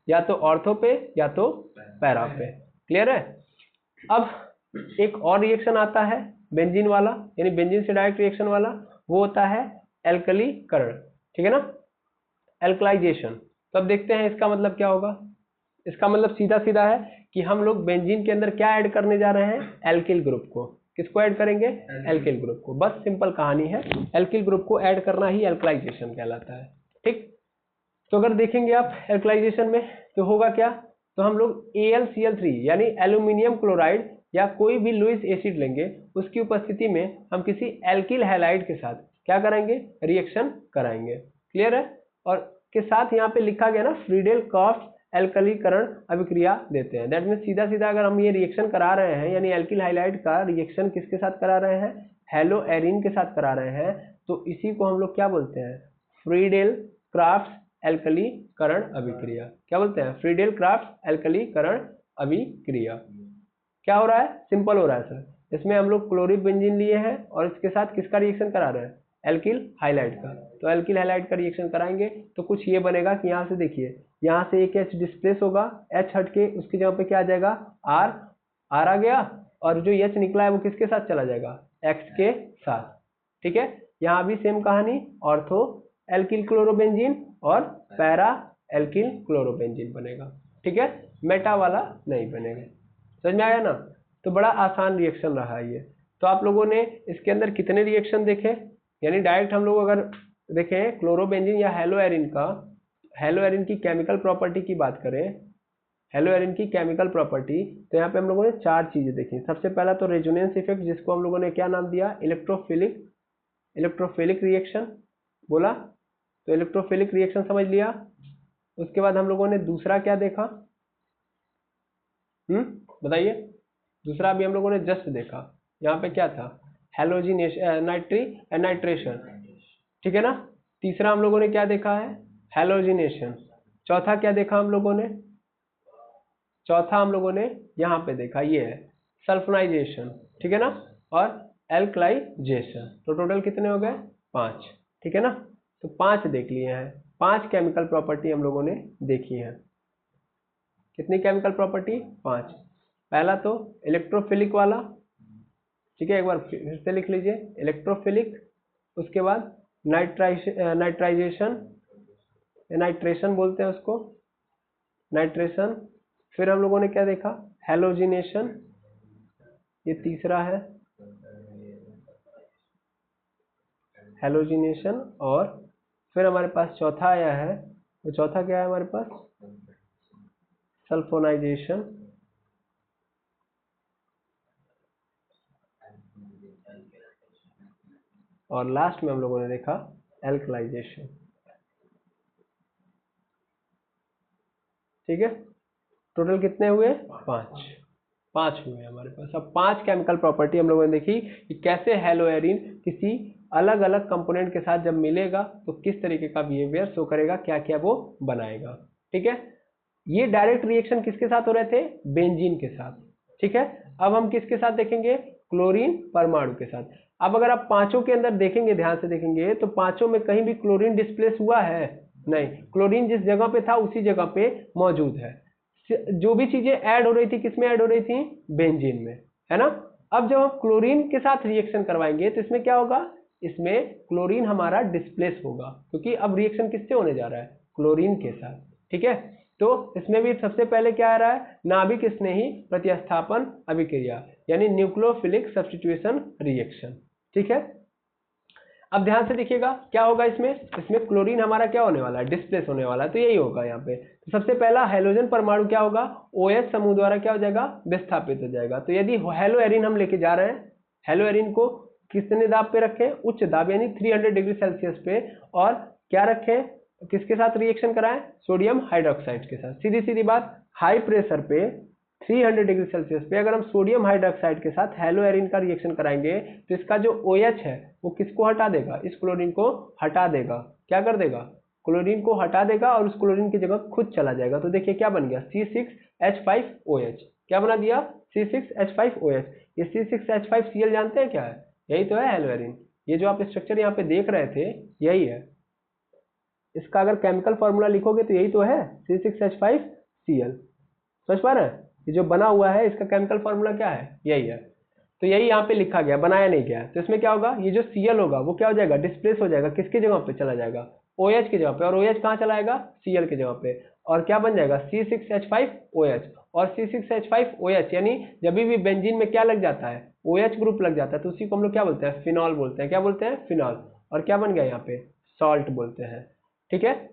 या तो ऑर्थो पे या तो पैरा पे। क्लियर है, अब एक और रिएक्शन आता है बेंजीन वाला, यानी बेंजीन से डायरेक्ट रिएक्शन वाला, वो होता है एल्कलीकरण। ठीक है ना, एल्कलाइजेशन। तो अब देखते हैं इसका मतलब क्या होगा। इसका मतलब सीधा सीधा है कि हम लोग बेंजीन के अंदर क्या ऐड करने जा रहे हैं, एल्किल ग्रुप को। किसको ऐड करेंगे, एल्किल ग्रुप को। बस सिंपल कहानी है, एल्किल ग्रुप को ऐड करना ही एल्कलाइजेशन कहलाता है। ठीक, तो अगर देखेंगे आप एल्कलाइजेशन में तो होगा क्या, तो हम लोग AlCl3 यानी एल्यूमिनियम क्लोराइड या कोई भी लुईस एसिड लेंगे, उसकी उपस्थिति में हम किसी एल्किल हैलाइड के साथ क्या कराएंगे, रिएक्शन कराएंगे। क्लियर है, और के साथ यहाँ पे लिखा गया ना, फ्रीडेल-क्राफ्ट एल्कलीकरण अभिक्रिया देते हैं। दैट मीन सीधा सीधा अगर हम ये रिएक्शन करा रहे हैं, यानी एल्किल हाइलाइड का रिएक्शन किसके साथ करा रहे हैं, हेलोएरिन के साथ करा रहे हैं, तो इसी को हम लोग क्या बोलते हैं, फ्रीडेल-क्राफ्ट एल्कलीकरण अभिक्रिया। क्या बोलते हैं, फ्रीडेल-क्राफ्ट एल्कलीकरण अभिक्रिया। क्या हो रहा है, सिंपल हो रहा है सर। इसमें हम लोग क्लोरोबेंजीन लिए हैं और इसके साथ किसका रिएक्शन करा रहे हैं, एल्किल हाइलाइड का। तो एल्किल हाइलाइड का रिएक्शन कराएंगे तो कुछ ये बनेगा कि यहाँ से देखिए, यहाँ से एक H डिस्प्लेस होगा, H हट के उसकी जगह पे क्या आ जाएगा, R आ गया, और जो H निकला है वो किसके साथ चला जाएगा, X के साथ। ठीक है, यहाँ भी सेम कहानी, ऑर्थो एल्किल क्लोरोबेंजीन और पैरा एल्किल क्लोरोबेंजीन बनेगा। ठीक है, मेटा वाला नहीं बनेगा। समझ में आया ना, तो बड़ा आसान रिएक्शन रहा है ये। तो आप लोगों ने इसके अंदर कितने रिएक्शन देखे, यानी डायरेक्ट हम लोग अगर देखें क्लोरोबेंजीन या हेलोएरिन की केमिकल प्रॉपर्टी की बात करें, हेलोएरिन की केमिकल प्रॉपर्टी, तो यहाँ पे हम लोगों ने 4 चीजें देखी। सबसे पहला तो रेजोनेंस इफेक्ट, जिसको हम लोगों ने क्या नाम दिया, इलेक्ट्रोफिलिक रिएक्शन बोला, तो इलेक्ट्रोफिलिक रिएक्शन समझ लिया। उसके बाद हम लोगों ने दूसरा क्या देखा, बताइए, दूसरा भी हम लोगों ने जस्ट देखा, यहाँ पे क्या था, हेलोजिनेशन, नाइट्रेशन। ठीक है ना, तीसरा हम लोगों ने क्या देखा है, हेलोजिनेशन। चौथा क्या देखा हम लोगों ने, चौथा हम लोगों ने यहाँ पे देखा, ये है सल्फोनाइजेशन। ठीक है ना, और एल्कलाइजेशन। तो टोटल कितने हो गए, 5। ठीक है ना, तो 5 देख लिए हैं, 5 केमिकल प्रॉपर्टी हम लोगों ने देखी है। कितनी केमिकल प्रॉपर्टी, 5। पहला तो इलेक्ट्रोफिलिक वाला, ठीक है, एक बार फिर से लिख लीजिए, इलेक्ट्रोफिलिक, उसके बाद नाइट्राइजेशन, नाइट्रेशन बोलते हैं उसको, नाइट्रेशन। फिर हम लोगों ने क्या देखा, हेलोजिनेशन, ये तीसरा है हेलोजिनेशन। और फिर हमारे पास चौथा आया है, तो चौथा क्या है हमारे पास, सल्फोनाइजेशन। और लास्ट में हम लोगों ने देखा एल्कलाइजेशन। ठीक है, टोटल कितने हुए, 5 हुए हमारे पास। अब 5 केमिकल प्रॉपर्टी हम लोगों ने देखी कि कैसे हेलोएरिन किसी अलग अलग कंपोनेंट के साथ जब मिलेगा तो किस तरीके का बिहेवियर शो करेगा, क्या क्या वो बनाएगा। ठीक है, ये डायरेक्ट रिएक्शन किसके साथ हो रहे थे, बेंजीन के साथ। ठीक है, अब हम किसके साथ देखेंगे, क्लोरीन परमाणु के साथ। अब अगर आप पांचों के अंदर देखेंगे, ध्यान से देखेंगे, तो पांचों में कहीं भी क्लोरीन डिस्प्लेस हुआ है नहीं, क्लोरीन जिस जगह पे था उसी जगह पे मौजूद है। जो भी चीजें ऐड हो रही थी किसमें ऐड हो रही थी, बेंजीन में, है ना। अब जब हम क्लोरीन के साथ रिएक्शन करवाएंगे तो इसमें क्या होगा, इसमें क्लोरीन हमारा डिस्प्लेस होगा, क्योंकि अब रिएक्शन किससे होने जा रहा है, क्लोरीन के साथ। ठीक है, तो इसमें भी सबसे पहले क्या आ रहा है, नाभिक स्नेही प्रतिस्थापन अभिक्रिया, यानी न्यूक्लियोफिलिक सब्स्टिट्यूशन रिएक्शन। ठीक है, अब ध्यान से देखिएगा क्या होगा इसमें, इसमें क्लोरीन हमारा क्या होने वाला है, डिस्प्लेस होने वाला है, तो यही होगा यहाँ पे। तो सबसे पहला हाइड्रोजन परमाणु क्या होगा, OH समूह द्वारा क्या हो जाएगा, विस्थापित हो जाएगा। तो यदि हेलोएरिन हम लेके जा रहे हैं, हेलोएरिन को कितने दाब पे रखें, उच्च दाब यानी 300 डिग्री सेल्सियस पे, और क्या रखें, किसके साथ रिएक्शन कराएं, सोडियम हाइड्रोक्साइड के साथ। सीधी सीधी बात, हाई प्रेशर पे 300 डिग्री सेल्सियस पे अगर हम सोडियम हाइड्रोक्साइड के साथ हेलोएरिन का रिएक्शन कराएंगे तो इसका जो OH है वो किसको हटा देगा, इस क्लोरीन को हटा देगा। क्या कर देगा, क्लोरीन को हटा देगा और उस क्लोरीन की जगह खुद चला जाएगा। तो देखिए क्या बन गया, C6H5OH। क्या बना दिया, C6H5OH। ये C6H5Cl जानते हैं क्या है, यही तो है हेलोएरिन। ये जो आप स्ट्रक्चर यहाँ पे देख रहे थे यही है, इसका अगर केमिकल फॉर्मूला लिखोगे तो यही तो है, C6H5Cl। समझ पा रहे हैं, ये जो बना हुआ है इसका केमिकल फॉर्मूला क्या है, यही है। तो यही यहाँ पे लिखा गया, बनाया नहीं गया। तो इसमें क्या होगा, ये जो Cl होगा वो क्या हो जाएगा, डिस्प्लेस हो जाएगा, किसकी जगह पे चला जाएगा, OH की जगह पे। और OH कहाँ चला जाएगा, Cl की जगह पे, और क्या बन जाएगा, C6H5OH। और C6H5OH यानी जब भी बेंजीन में क्या लग जाता है, OH ग्रुप लग जाता है, तो उसी को हम लोग क्या बोलते हैं, फिनॉल बोलते हैं। क्या बोलते हैं, फिनॉल। और क्या बन गया यहाँ पे, सॉल्ट बोलते हैं। ठीक है,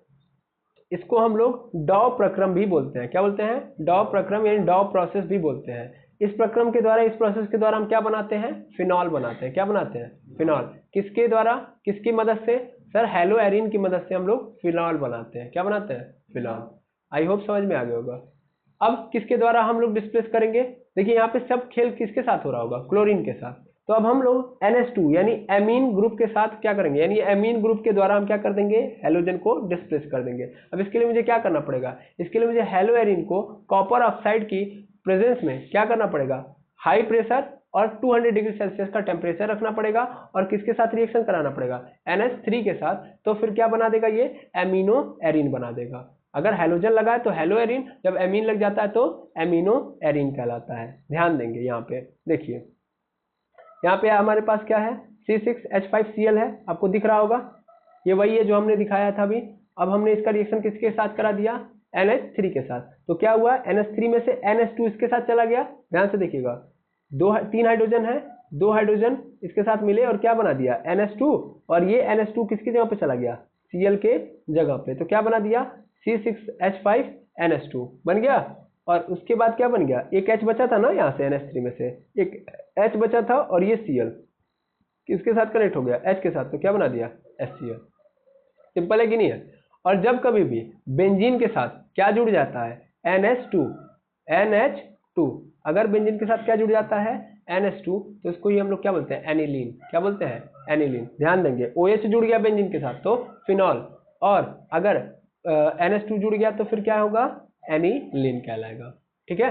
इसको हम लोग डॉ प्रक्रम भी बोलते हैं। क्या बोलते हैं, डॉ प्रक्रम यानी डॉ प्रोसेस भी बोलते हैं। इस प्रक्रम के द्वारा, इस प्रोसेस के द्वारा हम क्या बनाते हैं, फिनॉल बनाते हैं। क्या बनाते हैं, फिनॉल। किसके द्वारा, किसकी मदद से, सर हेलोएरिन की मदद से हम लोग फिनॉल बनाते हैं। क्या बनाते हैं, फिनॉल। आई होप समझ में आ गया होगा। अब किसके द्वारा हम लोग डिस्प्लेस करेंगे, देखिए यहाँ पे सब खेल किसके साथ हो रहा होगा, क्लोरीन के साथ। तो अब हम लोग NH2 यानी एमीन ग्रुप के साथ क्या करेंगे, यानी एमीन ग्रुप के द्वारा हम क्या कर देंगे, हेलोजन को डिस्प्लेस कर देंगे। अब इसके लिए मुझे क्या करना पड़ेगा, इसके लिए मुझे हेलोएरिन को कॉपर ऑक्साइड की प्रेजेंस में क्या करना पड़ेगा, हाई प्रेशर और 200 डिग्री सेल्सियस का टेम्परेचर रखना पड़ेगा, और किसके साथ रिएक्शन कराना पड़ेगा, NH3 के साथ। तो फिर क्या बना देगा, ये एमिनो एरिन बना देगा। अगर हेलोजन लगा है तो हेलोएरिन, जब एमीन लग जाता है तो एमिनो एरिन कहलाता है। ध्यान देंगे यहाँ पे, देखिए यहाँ पे हमारे पास क्या है, C6H5Cl है, आपको दिख रहा होगा, ये वही है जो हमने दिखाया था अभी। अब हमने इसका रिएक्शन किसके साथ करा दिया, NH3 के साथ। तो क्या हुआ, NH3 में से NH2 इसके साथ चला गया। ध्यान से देखिएगा, 3 हाइड्रोजन है, 2 हाइड्रोजन इसके साथ मिले और क्या बना दिया, NH2। और ये NH2 किसकी जगह पे चला गया, Cl के जगह पे। तो क्या बना दिया, C6H5NH2 बन गया। और उसके बाद क्या बन गया, एक H बचा था ना यहाँ से, NH3 में से एक H बचा था, और ये Cl किसके साथ कनेक्ट हो गया, H के साथ। तो क्या बना दिया, HCl। सिंपल है कि नहीं है। और जब कभी भी बेंजीन के साथ क्या जुड़ जाता है, NH2 अगर बेंजीन के साथ क्या जुड़ जाता है, NH2, तो इसको ही हम लोग क्या बोलते हैं, एनिलीन। क्या बोलते हैं, एनिलीन। ध्यान देंगे, OH जुड़ गया बेंजीन के साथ तो फिनॉल, और अगर NH2 जुड़ गया तो फिर क्या होगा, एनिलीन कहलाएगा। ठीक है,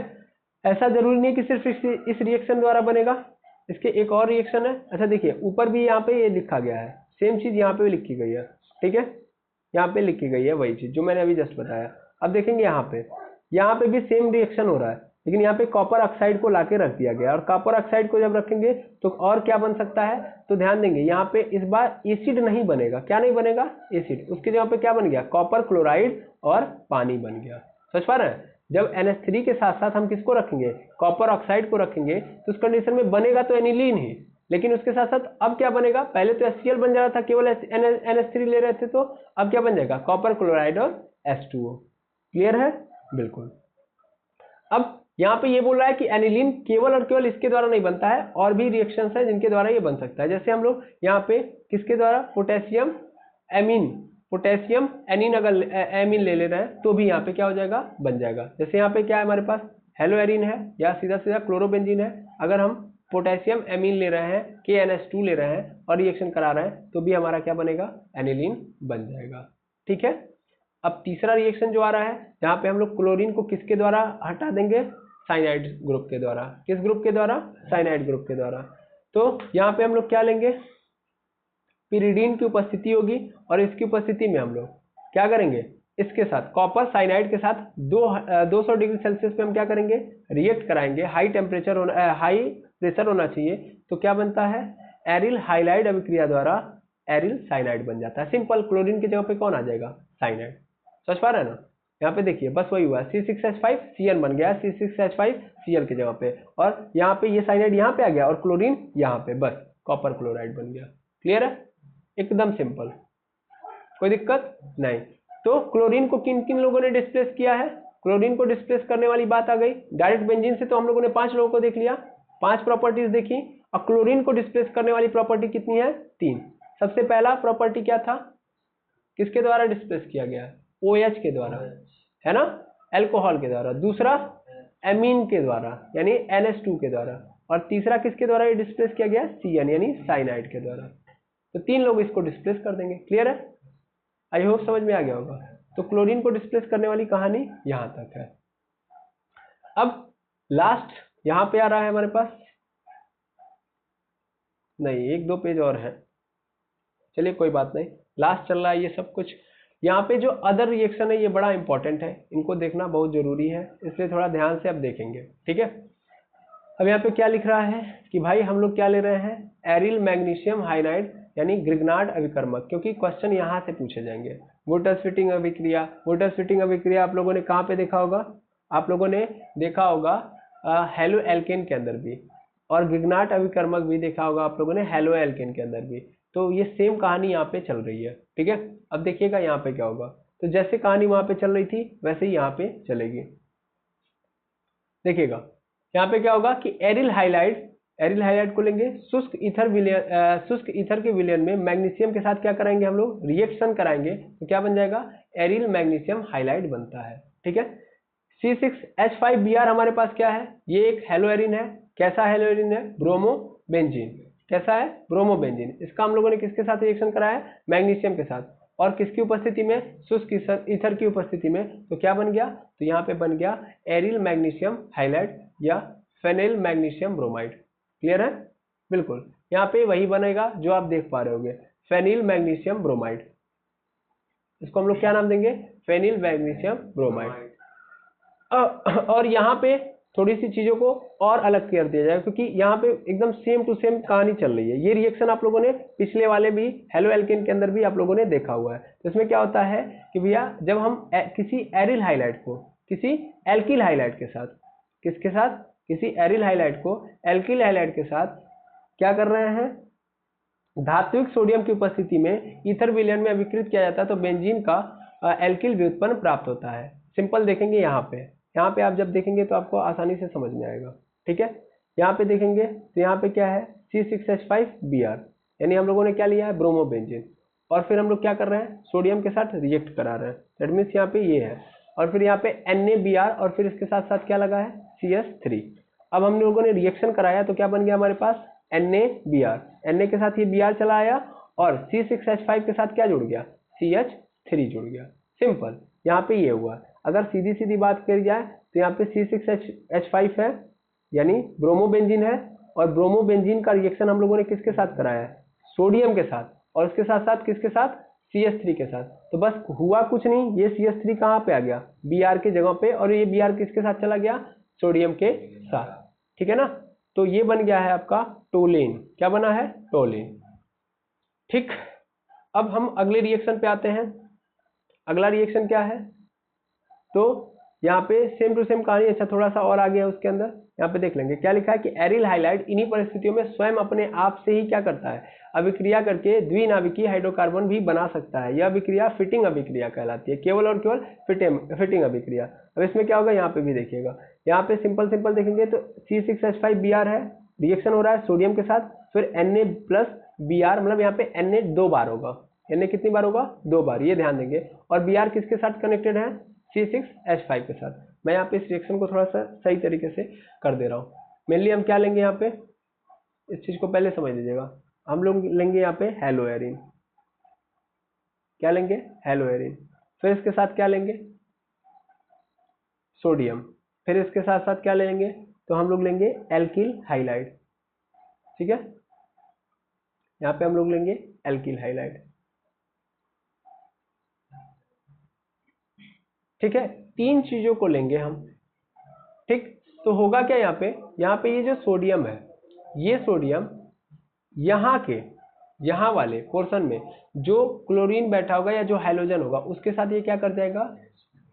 ऐसा जरूरी नहीं कि सिर्फ इस रिएक्शन द्वारा बनेगा, इसके एक और रिएक्शन है। अच्छा देखिए, ऊपर भी यहाँ पे ये लिखा गया है, सेम चीज यहाँ पे भी लिखी गई है। ठीक है, यहाँ पे लिखी गई है वही चीज जो मैंने अभी जस्ट बताया। अब देखेंगे यहाँ पे भी सेम रिएक्शन हो रहा है। लेकिन यहाँ पे कॉपर ऑक्साइड को लाके रख दिया गया, और कॉपर ऑक्साइड को जब रखेंगे तो और क्या बन सकता है, तो ध्यान देंगे यहाँ पे इस बार एसिड नहीं बनेगा। क्या नहीं बनेगा, एसिड। उसके जगह पे क्या बन गया, कॉपर क्लोराइड और पानी बन गया। समझ पा रहे हैं। जब NH3 के साथ साथ हम किसको रखेंगे, कॉपर ऑक्साइड को रखेंगे, तो उस कंडीशन में बनेगा तो एनिलीन ही, लेकिन उसके साथ साथ अब क्या बनेगा, पहले तो HCl बन जा रहा था, केवल NH3 ले रहे थे, तो अब क्या बन जाएगा, कॉपर क्लोराइड और H2O। क्लियर है, बिल्कुल। अब यहाँ पे ये बोल रहा है कि एनिलीन केवल और केवल इसके द्वारा नहीं बनता है, और भी रिएक्शंस है जिनके द्वारा ये बन सकता है। जैसे हम लोग यहाँ पे किसके द्वारा, पोटेशियम एमीन, पोटेशियम एनीन अगर एमीन ले रहे हैं तो भी यहाँ पे क्या हो जाएगा, बन जाएगा। जैसे यहाँ पे क्या है हमारे पास, हेलो एरीन है या सीधा सीधा क्लोरोबेंजीन है, अगर हम पोटेशियम एमीन ले रहे हैं, KNH2 ले रहे हैं और रिएक्शन करा रहे हैं तो भी हमारा क्या बनेगा, एनिलीन बन जाएगा। ठीक है। अब तीसरा रिएक्शन जो आ रहा है, यहाँ पे हम लोग क्लोरीन को किसके द्वारा हटा देंगे, साइनाइड ग्रुप के द्वारा। किस ग्रुप के द्वारा, साइनाइड ग्रुप के द्वारा। तो यहाँ पे हम लोग क्या लेंगे, पिरिडीन की उपस्थिति होगी, और इसकी उपस्थिति में हम लोग क्या करेंगे, इसके साथ कॉपर साइनाइड के साथ 200 डिग्री सेल्सियस पे हम क्या करेंगे, रिएक्ट कराएंगे। हाई टेम्परेचर होना, हाई प्रेशर होना चाहिए, तो क्या बनता है, एरिल हाइलाइड अभिक्रिया द्वारा एरिल साइनाइड बन जाता है। सिंपल, क्लोरीन की जगह पे कौन आ जाएगा, साइनाइड। समझ पा रहे हैं ना। यहाँ पे देखिए बस वही हुआ, C6H5Cn बन गया, C6H5Cl की जगह पे, और यहाँ पे ये साइनाइड यहाँ पे आ गया और क्लोरीन यहाँ पे, बस कॉपर क्लोराइड बन गया। क्लियर है, एकदम सिंपल, कोई दिक्कत नहीं। तो क्लोरीन को किन किन लोगों ने डिस्प्लेस किया है, क्लोरीन को डिस्प्लेस करने वाली बात आ गई। डायरेक्ट बेंजीन से तो हम लोगों ने 5 लोगों को देख लिया, 5 प्रॉपर्टीज देखी, और क्लोरीन को डिस्प्लेस करने वाली प्रॉपर्टी कितनी है, 3। सबसे पहला प्रॉपर्टी क्या था, किसके द्वारा डिस्प्लेस किया गया, OH के द्वारा, है ना, अल्कोहल के द्वारा। दूसरा एमीन के द्वारा यानी NH2 के द्वारा, और तीसरा किसके द्वारा ये डिस्प्लेस किया गया, Cn यानी साइनाइड के द्वारा। तो 3 लोग इसको डिस्प्लेस कर देंगे। क्लियर है, आई होप समझ में आ गया होगा। तो क्लोरीन को डिस्प्लेस करने वाली कहानी यहां तक है। अब लास्ट यहां पे आ रहा है हमारे पास, नहीं 1-2 पेज और है, चलिए कोई बात नहीं, लास्ट चल रहा है ये सब कुछ। यहाँ पे जो अदर रिएक्शन है ये बड़ा इंपॉर्टेंट है, इनको देखना बहुत जरूरी है, इसलिए थोड़ा ध्यान से अब देखेंगे। ठीक है। अब यहाँ पे क्या लिख रहा है कि भाई हम लोग क्या ले रहे हैं, एरिल मैग्नीशियम हाइनाइड यानी ग्रिग्नार्ड अभिकर्मक, क्योंकि क्वेश्चन यहाँ से पूछे जाएंगे। वोल्टर-स्वीटिंग अभिक्रिया, वोल्टर-स्वीटिंग अभिक्रिया आप लोगों ने कहाँ पे देखा होगा, आप लोगों ने देखा होगा हेलो एल्केन के अंदर भी, और ग्रिग्नार्ड अभिकर्मक भी देखा होगा आप लोगों ने हेलो एल्केन के अंदर भी। तो ये सेम कहानी यहाँ पे चल रही है। ठीक है। अब देखिएगा यहाँ पे क्या होगा, तो जैसे कहानी वहां पे चल रही थी वैसे ही यहाँ पे चलेगी। देखिएगा यहाँ पे क्या होगा कि एरिल हाइलाइड को लेंगे, शुष्क ईथर के विलयन में मैग्नीशियम के साथ क्या कराएंगे हम लोग, रिएक्शन कराएंगे, तो क्या बन जाएगा, एरिल मैग्नीशियम हाइलाइड बनता है। ठीक है। C6H5Br हमारे पास क्या है, ये एक हेलोएरिन है। कैसा हेलोएरिन है, ब्रोमोबेंजीन। कैसा है, ब्रोमोबेंजीन। इसका हम लोगों ने किसके साथ रिएक्शन कराया है, मैग्नीशियम के साथ, और किसकी उपस्थिति में, शुष्क ईथर की उपस्थिति में। तो क्या बन गया, तो यहाँ पे बन गया एरिल मैग्नीशियम हाइलाइड या फेनिल मैग्नीशियम ब्रोमाइड। क्लियर है, बिल्कुल। यहाँ पे वही बनेगा जो आप देख पा रहे होगे, फेनिल मैग्नीशियम ब्रोमाइड। इसको हम लोग क्या नाम देंगे, फेनिल मैग्नीशियम ब्रोमाइड। और यहाँ पे थोड़ी सी चीजों को और अलग कर दिया जाएगा, क्योंकि यहाँ पे एकदम सेम टू सेम कहानी चल रही है। ये रिएक्शन आप लोगों ने पिछले वाले भी हेलो एल्केन के अंदर भी आप लोगों ने देखा हुआ है। तो इसमें क्या होता है कि भैया जब हम किसी एरिल हाइलाइड को किसी एल्किल हाइलाइड के साथ, किसके साथ, किसी एरिल हाइलाइड को एल्किल हाइलाइड के साथ क्या कर रहे हैं, धात्विक सोडियम की उपस्थिति में ईथर विलयन में अभिकृत किया जाता है, तो बेंजीन का एल्किल व्युत्पन्न प्राप्त होता है। सिंपल देखेंगे यहाँ पे आप जब देखेंगे तो आपको आसानी से समझ में आएगा। ठीक है। यहाँ पे देखेंगे तो यहाँ पे क्या है, C6H5Br, यानी हम लोगों ने क्या लिया है, ब्रोमोबेंजीन, और फिर हम लोग क्या कर रहे हैं, सोडियम के साथ रिएक्ट करा रहे हैं। दैट मीन्स यहाँ पे ये है, और फिर यहाँ पे NaBr, और फिर इसके साथ साथ क्या लगा है, CH3। अब हम लोगों ने रिएक्शन कराया तो क्या बन गया हमारे पास, NaBr, Na के साथ ये Br चला आया, और C6H5 के साथ क्या जुड़ गया, CH3 जुड़ गया। सिंपल, यहाँ पे ये हुआ। अगर सीधी सीधी बात करी जाए तो यहाँ पे C6H5 है यानी ब्रोमोबेंजीन है, और ब्रोमोबेंजीन का रिएक्शन हम लोगों ने किसके साथ कराया है, सोडियम के साथ, और इसके साथ साथ किसके साथ, CH3 के साथ। तो बस हुआ कुछ नहीं, ये CH3 कहाँ पे आ गया, Br की जगह पे, और ये Br किसके साथ चला गया, सोडियम के साथ, ठीक है ना। तो ये बन गया है आपका टोलेन। क्या बना है? टोलेन। ठीक, अब हम अगले रिएक्शन पे आते हैं। अगला रिएक्शन क्या है? तो यहाँ पे सेम टू सेम कहानी, अच्छा थोड़ा सा और आगे है उसके अंदर, यहाँ पे देख लेंगे क्या लिखा है कि एरिल हाइलाइड इन्हीं परिस्थितियों में स्वयं अपने आप से ही क्या करता है, अभिक्रिया करके द्विनाभिकीय हाइड्रोकार्बन भी बना सकता है। यह अभिक्रिया फिटिंग अभिक्रिया कहलाती है, केवल और केवल फिटिंग अभिक्रिया। अब इसमें क्या होगा, यहाँ पे भी देखिएगा, यहाँ पे सिंपल सिंपल देखेंगे तो C6H5Br है, रिएक्शन हो रहा है सोडियम के साथ, फिर Na प्लस Br, मतलब यहाँ पे Na 2 बार होगा। Na कितनी बार होगा? 2 बार, ये ध्यान देंगे। और Br किसके साथ कनेक्टेड है? C6H5 के साथ। मैं यहाँ पे इस रिएक्शन को थोड़ा सा सही तरीके से कर दे रहा हूँ। मेनली हम क्या लेंगे यहाँ पे, इस चीज को पहले समझ लीजिएगा। हम लोग लेंगे यहाँ पे हेलोएरिन। क्या लेंगे? हेलोएरिन। फिर इसके साथ क्या लेंगे? सोडियम। फिर इसके साथ साथ क्या लेंगे? तो हम लोग लेंगे एल्किल हाइलाइड। ठीक है, यहाँ पे हम लोग लेंगे एल्किल हाइलाइड। ठीक है, 3 चीजों को लेंगे हम। ठीक, तो होगा क्या यहाँ पे ये जो सोडियम है, ये सोडियम यहाँ वाले पोर्शन में जो क्लोरीन बैठा होगा या जो हाइड्रोजन होगा उसके साथ ये क्या कर जाएगा?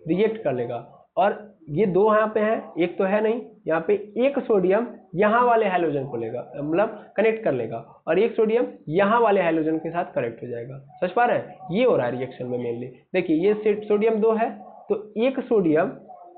रिएक्ट कर लेगा। और ये 2 यहाँ पे है, एक तो है नहीं, यहाँ पे एक सोडियम यहाँ वाले हाइड्रोजन को लेगा, मतलब कनेक्ट कर लेगा, और एक सोडियम यहाँ वाले हाइड्रोजन के साथ कनेक्ट हो जाएगा। समझ पा रहे हैं? ये हो रहा है रिएक्शन में मेनली। देखिए ये सोडियम 2 है, तो एक सोडियम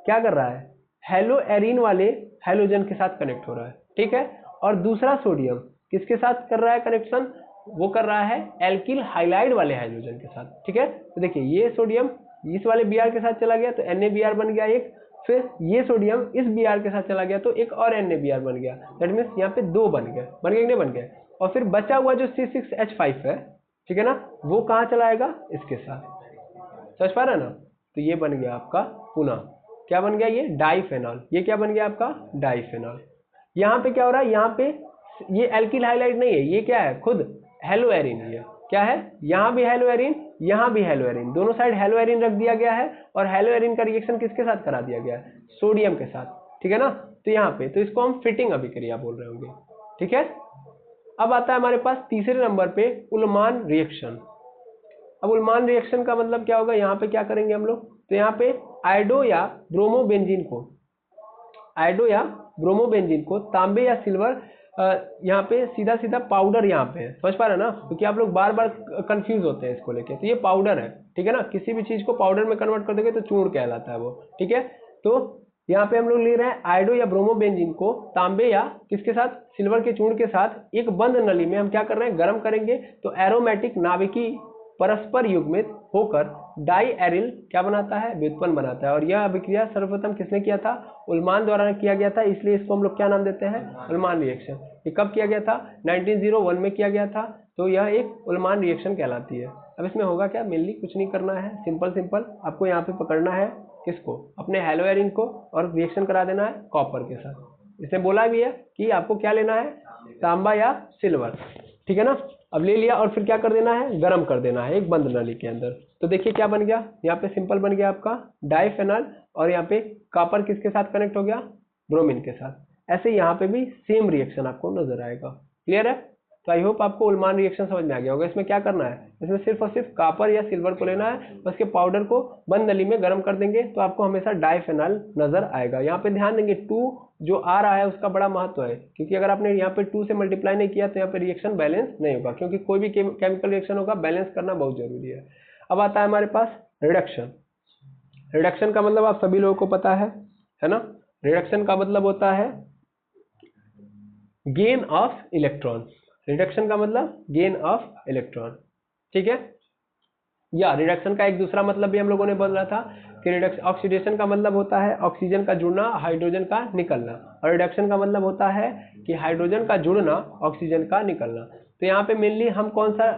क्या कर रहा है? हेलोएरिन वाले हाइड्रोजन के साथ कनेक्ट हो रहा है। ठीक है, और दूसरा सोडियम किसके साथ कर रहा है कनेक्शन? वो कर रहा है एल्किल हाइलाइड वाले हाइड्रोजन के साथ। ठीक है, तो देखिए ये सोडियम इस वाले Br के साथ चला गया तो NaBr बन गया एक, फिर ये सोडियम इस Br के साथ चला गया तो एक और NaBr बन गया। दैट मीन्स यहाँ पे 2 बन गए, बन गए कि नहीं बन गए? और फिर बचा हुआ जो C6H5 है, ठीक है ना, वो कहाँ चला आएगा? इसके साथ। समझ पा रहे हैं ना? तो ये बन गया आपका पुनः, क्या बन गया? ये डाइफेनॉल। ये क्या बन गया आपका? डाइफेनॉल। यहाँ पे क्या हो रहा है? यहाँ पे ये एल्किल हाइलाइड नहीं है, ये क्या है? खुद हेलोएरिन है। क्या है? यहाँ भी हेलोएरिन, यहाँ भी हेलोएरिन, दोनों साइड हेलोएरिन रख दिया गया है, और हेलोएरिन का रिएक्शन किसके साथ करा दिया गया है? सोडियम के साथ। ठीक है ना, तो यहाँ पे तो इसको हम फिटिंग अभिक्रिया बोल रहे होंगे। ठीक है, अब आता है हमारे पास तीसरे नंबर पे उल्मान रिएक्शन। अब उल्मान रिएक्शन का मतलब क्या होगा? यहाँ पे क्या करेंगे हम लोग? तो यहाँ पे आयोडो या ब्रोमोबेंजीन को तांबे या सिल्वर, यहाँ पे सीधा सीधा पाउडर यहाँ पे है। समझ पा रहे हैं ना? क्योंकि आप लोग बार बार कंफ्यूज होते हैं इसको लेके। तो ये पाउडर है, ठीक है ना, किसी भी चीज को पाउडर में कन्वर्ट कर दोगे तो चूर्ण कहलाता है वो। ठीक है, तो यहाँ पे हम लोग ले रहे हैं आयोडो या ब्रोमोबेंजीन को तांबे या किसके साथ? सिल्वर के चूर्ण के साथ एक बंद नली में हम क्या कर रहे हैं? गर्म करेंगे। तो एरोमेटिक नाभिकीय परस्पर युग्मित होकर डाई एरिल क्या बनाता है? व्युत्पन्न बनाता है। और यह अभिक्रिया सर्वप्रथम किसने किया था? उल्मान द्वारा किया गया था, इसलिए इसको हम लोग क्या नाम देते हैं? उल्मान रिएक्शन। ये कब किया गया था? 1901 में किया गया था। तो यह एक उल्मान रिएक्शन कहलाती है। अब इसमें होगा क्या? मेनली कुछ नहीं करना है, सिंपल आपको यहाँ पे पकड़ना है किसको? अपने हेलोएरिन को, और रिएक्शन करा देना है कॉपर के साथ। इसने बोला भी है कि आपको क्या लेना है? तांबा या सिल्वर। ठीक है ना, अब ले लिया और फिर क्या कर देना है? गर्म कर देना है एक बंद नली के अंदर। तो देखिए क्या बन गया, यहाँ पे सिंपल बन गया आपका डाइफेनॉल, और यहाँ पे कॉपर किसके साथ कनेक्ट हो गया? ब्रोमीन के साथ। ऐसे यहाँ पे भी सेम रिएक्शन आपको नजर आएगा। क्लियर है? तो आई होप आपको उल्मान रिएक्शन समझ में आ गया होगा। इसमें क्या करना है? इसमें सिर्फ और सिर्फ कॉपर या सिल्वर को लेना है, उसके पाउडर को बंद नली में गर्म कर देंगे तो आपको हमेशा डाइफेनॉल नजर आएगा। यहाँ पे ध्यान देंगे 2 जो आ रहा है उसका बड़ा महत्व है, क्योंकि अगर आपने यहाँ पे 2 से मल्टीप्लाई नहीं किया तो यहाँ पे रिएक्शन बैलेंस नहीं होगा, क्योंकि कोई भी केमिकल रिएक्शन होगा बैलेंस करना बहुत जरूरी है। अब आता है हमारे पास रिडक्शन। रिडक्शन का मतलब आप सभी लोगों को पता है ना? रिडक्शन का मतलब होता है गेन ऑफ इलेक्ट्रॉन। रिडक्शन का मतलब गेन ऑफ इलेक्ट्रॉन। ठीक है, या रिडक्शन का एक दूसरा मतलब भी हम लोगों ने बोला था कि रिडक्शन, ऑक्सीडेशन का मतलब होता है ऑक्सीजन का जुड़ना, हाइड्रोजन का निकलना, और रिडक्शन का मतलब होता है कि हाइड्रोजन का जुड़ना, ऑक्सीजन का निकलना। तो यहाँ पे मेनली हम कौन सा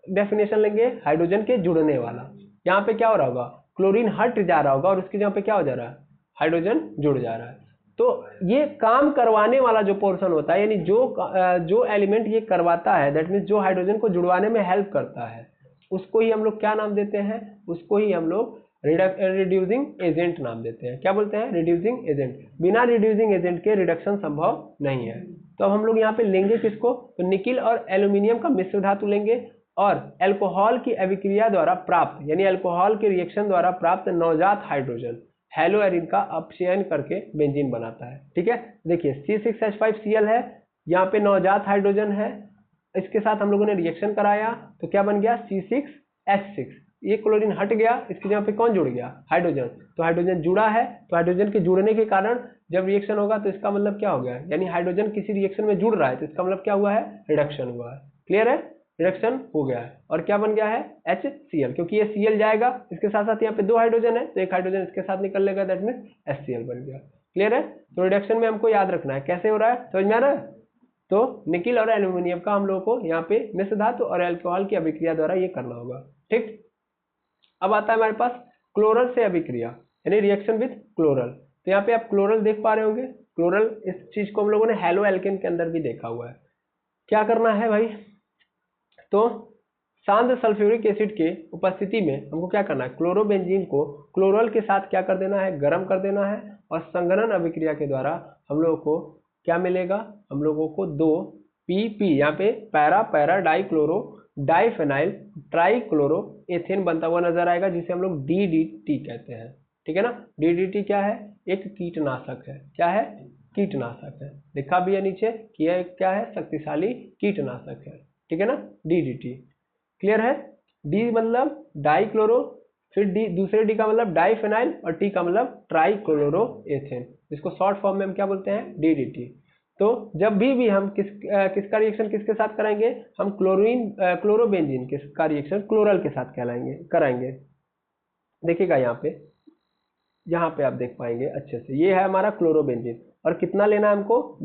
डेफिनेशन लेंगे? हाइड्रोजन के जुड़ने वाला। यहाँ पे क्या हो रहा होगा? क्लोरीन हट जा रहा होगा और उसके जगह पे क्या हो जा रहा है? हाइड्रोजन जुड़ जा रहा है। तो ये काम करवाने वाला जो पोर्शन होता है, यानी जो एलिमेंट ये करवाता है, दैट मीन्स जो हाइड्रोजन को जुड़वाने में हेल्प करता है, उसको ही हम लोग क्या नाम देते हैं? उसको ही हम लोग रिड्यूसिंग एजेंट नाम देते हैं। क्या बोलते हैं? Reducing agent. बिना रिड्यूसिंग एजेंट के रिडक्शन संभव नहीं है। तो अब हम लोग यहाँ पे लेंगे किसको? तो निकिल और एल्यूमिनियम का मिश्र धातु लेंगे और अल्कोहल की अभिक्रिया द्वारा प्राप्त, यानी अल्कोहल के रिएक्शन द्वारा प्राप्त नवजात हाइड्रोजन हेलोएरिन का अपचयन करके बेंजीन बनाता है। ठीक है, देखिए C6H5Cl है, यहाँ पे नवजात हाइड्रोजन है, इसके साथ हम लोगों ने रिएक्शन कराया तो क्या बन गया? C6H6। ये क्लोरीन हट गया, इसके जगह पे कौन जुड़ गया? हाइड्रोजन। तो हाइड्रोजन जुड़ा है, तो हाइड्रोजन के जुड़ने के कारण जब रिएक्शन होगा तो इसका मतलब क्या हो गया? यानी हाइड्रोजन किसी रिएक्शन में जुड़ रहा है तो इसका मतलब क्या हुआ है? रिडक्शन हुआ है। क्लियर है? रिडक्शन हो गया है और क्या बन गया है? HCl, क्योंकि ये Cl जाएगा, इसके साथ साथ यहाँ पे 2 हाइड्रोजन है तो एक हाइड्रोजन इसके साथ निकल लेगा, दैट मीन HCl बन गया। क्लियर है? तो रिडक्शन में हमको याद रखना है कैसे हो रहा है, समझ में आ रहा है? तो निकिल और एल्यूमिनियम का हम लोगों को यहाँ पे मिश्र धातु और अल्कोहल की अभिक्रिया द्वारा ये करना होगा। ठीक, अब आता है हमारे पास क्लोरल से अभिक्रिया, यानी रिएक्शन विथ क्लोरल। तो यहाँ पे आप क्लोरल देख पा रहे होंगे। क्लोरल, इस चीज को हम लोगों ने हेलो एल्केन के अंदर भी देखा हुआ है। क्या करना है भाई? तो शांत सल्फ्यूरिक एसिड के उपस्थिति में हमको क्या करना है? क्लोरोबेंजीन को क्लोरल के साथ क्या कर देना है? गर्म कर देना है और संघनन अभिक्रिया के द्वारा हम लोगों को क्या मिलेगा? हम लोगों को 2 PP, यहाँ पे para para dichloro diphenyl trichloro ethane बनता हुआ नजर आएगा, जिसे हम लोग DDT कहते हैं। ठीक है ना? DDT क्या है? एक कीटनाशक है। क्या है? कीटनाशक है। लिखा भी है नीचे कि यह क्या है? शक्तिशाली कीटनाशक है। ठीक है ना? DDT। क्लियर है? D मतलब डाइक्लोरो, फिर D, दूसरे D का मतलब डाइफेनाइल और T का मतलब ट्राइक्लोरो एथेन, जिसको शॉर्ट फॉर्म में हम क्या बोलते हैं? DDT। तो जब भी हम किसका रिएक्शन किसके साथ कराएंगे? हम क्लोरोबेंजीन किसका रिएक्शन क्लोरल के साथ कराएंगे। देखिएगा यहाँ पे आप देख पाएंगे अच्छे से, ये है हमारा क्लोरोबेंजीन और कितना लेना है हमको?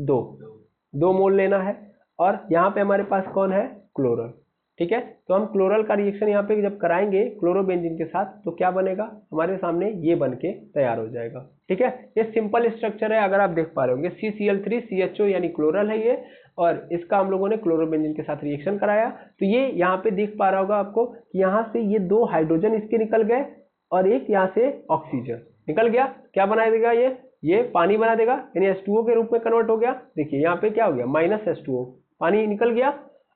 2 मोल लेना है और यहाँ पे हमारे पास कौन है? क्लोरल। ठीक है, तो हम क्लोरल का रिएक्शन यहाँ पे जब कराएंगे क्लोरोबेंजीन के साथ तो क्या बनेगा? हमारे सामने ये बन के तैयार हो जाएगा। ठीक है, ये सिंपल स्ट्रक्चर है, अगर आप देख पा रहे होंगे CCl3CHO यानी क्लोरल है ये, और इसका हम लोगों ने क्लोरोबेंजीन के साथ रिएक्शन कराया तो ये यहाँ पे दिख पा रहा होगा आपको कि यहाँ से ये 2 हाइड्रोजन इसके निकल गए और एक यहाँ से ऑक्सीजन निकल गया। क्या बना देगा? ये पानी बना देगा, यानी H2O के रूप में कन्वर्ट हो गया। देखिए यहाँ पे क्या हो गया? -H2O, पानी निकल गया।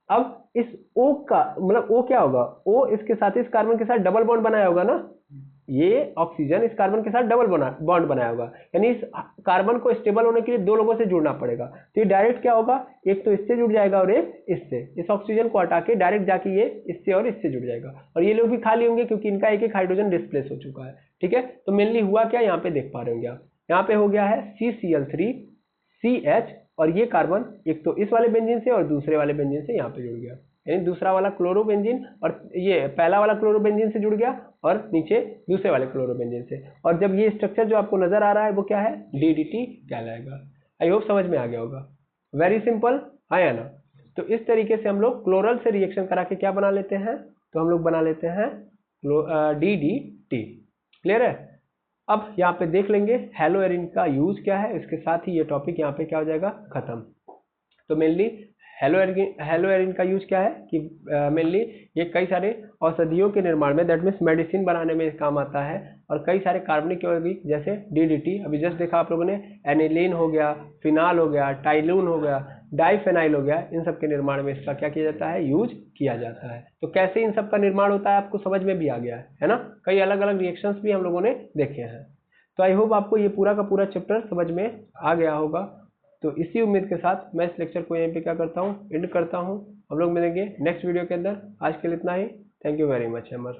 अब इस O का मतलब O क्या होगा? O इसके साथ इस कार्बन के साथ डबल बॉन्ड बनाया होगा ना, ये ऑक्सीजन इस कार्बन के साथ डबल बॉन्ड बनाया होगा, यानी इस कार्बन को स्टेबल होने के लिए 2 लोगों से जुड़ना पड़ेगा। तो ये डायरेक्ट क्या होगा? एक तो इससे जुड़ जाएगा और एक इससे। इस ऑक्सीजन को हटा के डायरेक्ट जाके ये इससे और इससे जुड़ जाएगा और ये लोग भी खाली होंगे क्योंकि इनका एक हाइड्रोजन डिस्प्लेस हो चुका है। ठीक है, तो मेनली हुआ क्या? यहाँ पे देख पा रहे होंगे आप, यहाँ पे हो गया है CCl3CH और ये कार्बन एक तो इस वाले बेंजीन से और दूसरे वाले बेंजीन से यहाँ पे जुड़ गया, यानी दूसरा वाला क्लोरोबेंजीन और ये पहला वाला क्लोरोबेंजीन से जुड़ गया और नीचे दूसरे वाले क्लोरोबेंजीन से। और जब ये स्ट्रक्चर जो आपको नजर आ रहा है वो क्या है? DDT कहलाएगा। आई होप समझ में आ गया होगा। वेरी सिंपल है या ना? तो इस तरीके से हम लोग क्लोरल से रिएक्शन करा के क्या बना लेते हैं? तो हम लोग बना लेते हैं DDT। क्लियर है? अब यहाँ पे देख लेंगे हेलोएरिन का यूज क्या है, इसके साथ ही ये टॉपिक यहाँ पे क्या हो जाएगा? खत्म। तो मेनली हेलोएरिन का यूज क्या है कि मेनली ये कई सारे औषधियों के निर्माण में, दैट मीन्स मेडिसिन बनाने में काम आता है और कई सारे कार्बनिक यौगिक जैसे DDT अभी जस्ट देखा आप लोगों ने, एनिलीन हो गया, फिनाल हो गया, टाइलून हो गया, डाइफेनाइल हो गया, इन सब के निर्माण में इसका क्या किया जाता है? यूज किया जाता है। तो कैसे इन सब का निर्माण होता है आपको समझ में भी आ गया है ना? कई अलग अलग रिएक्शंस भी हम लोगों ने देखे हैं। तो आई होप आपको ये पूरा का पूरा चैप्टर समझ में आ गया होगा। तो इसी उम्मीद के साथ मैं इस लेक्चर को यहीं पे क्या करता हूँ? एंड करता हूँ। हम लोग मिलेंगे नेक्स्ट वीडियो के अंदर। आज के लिए इतना ही। Thank you very much Amar.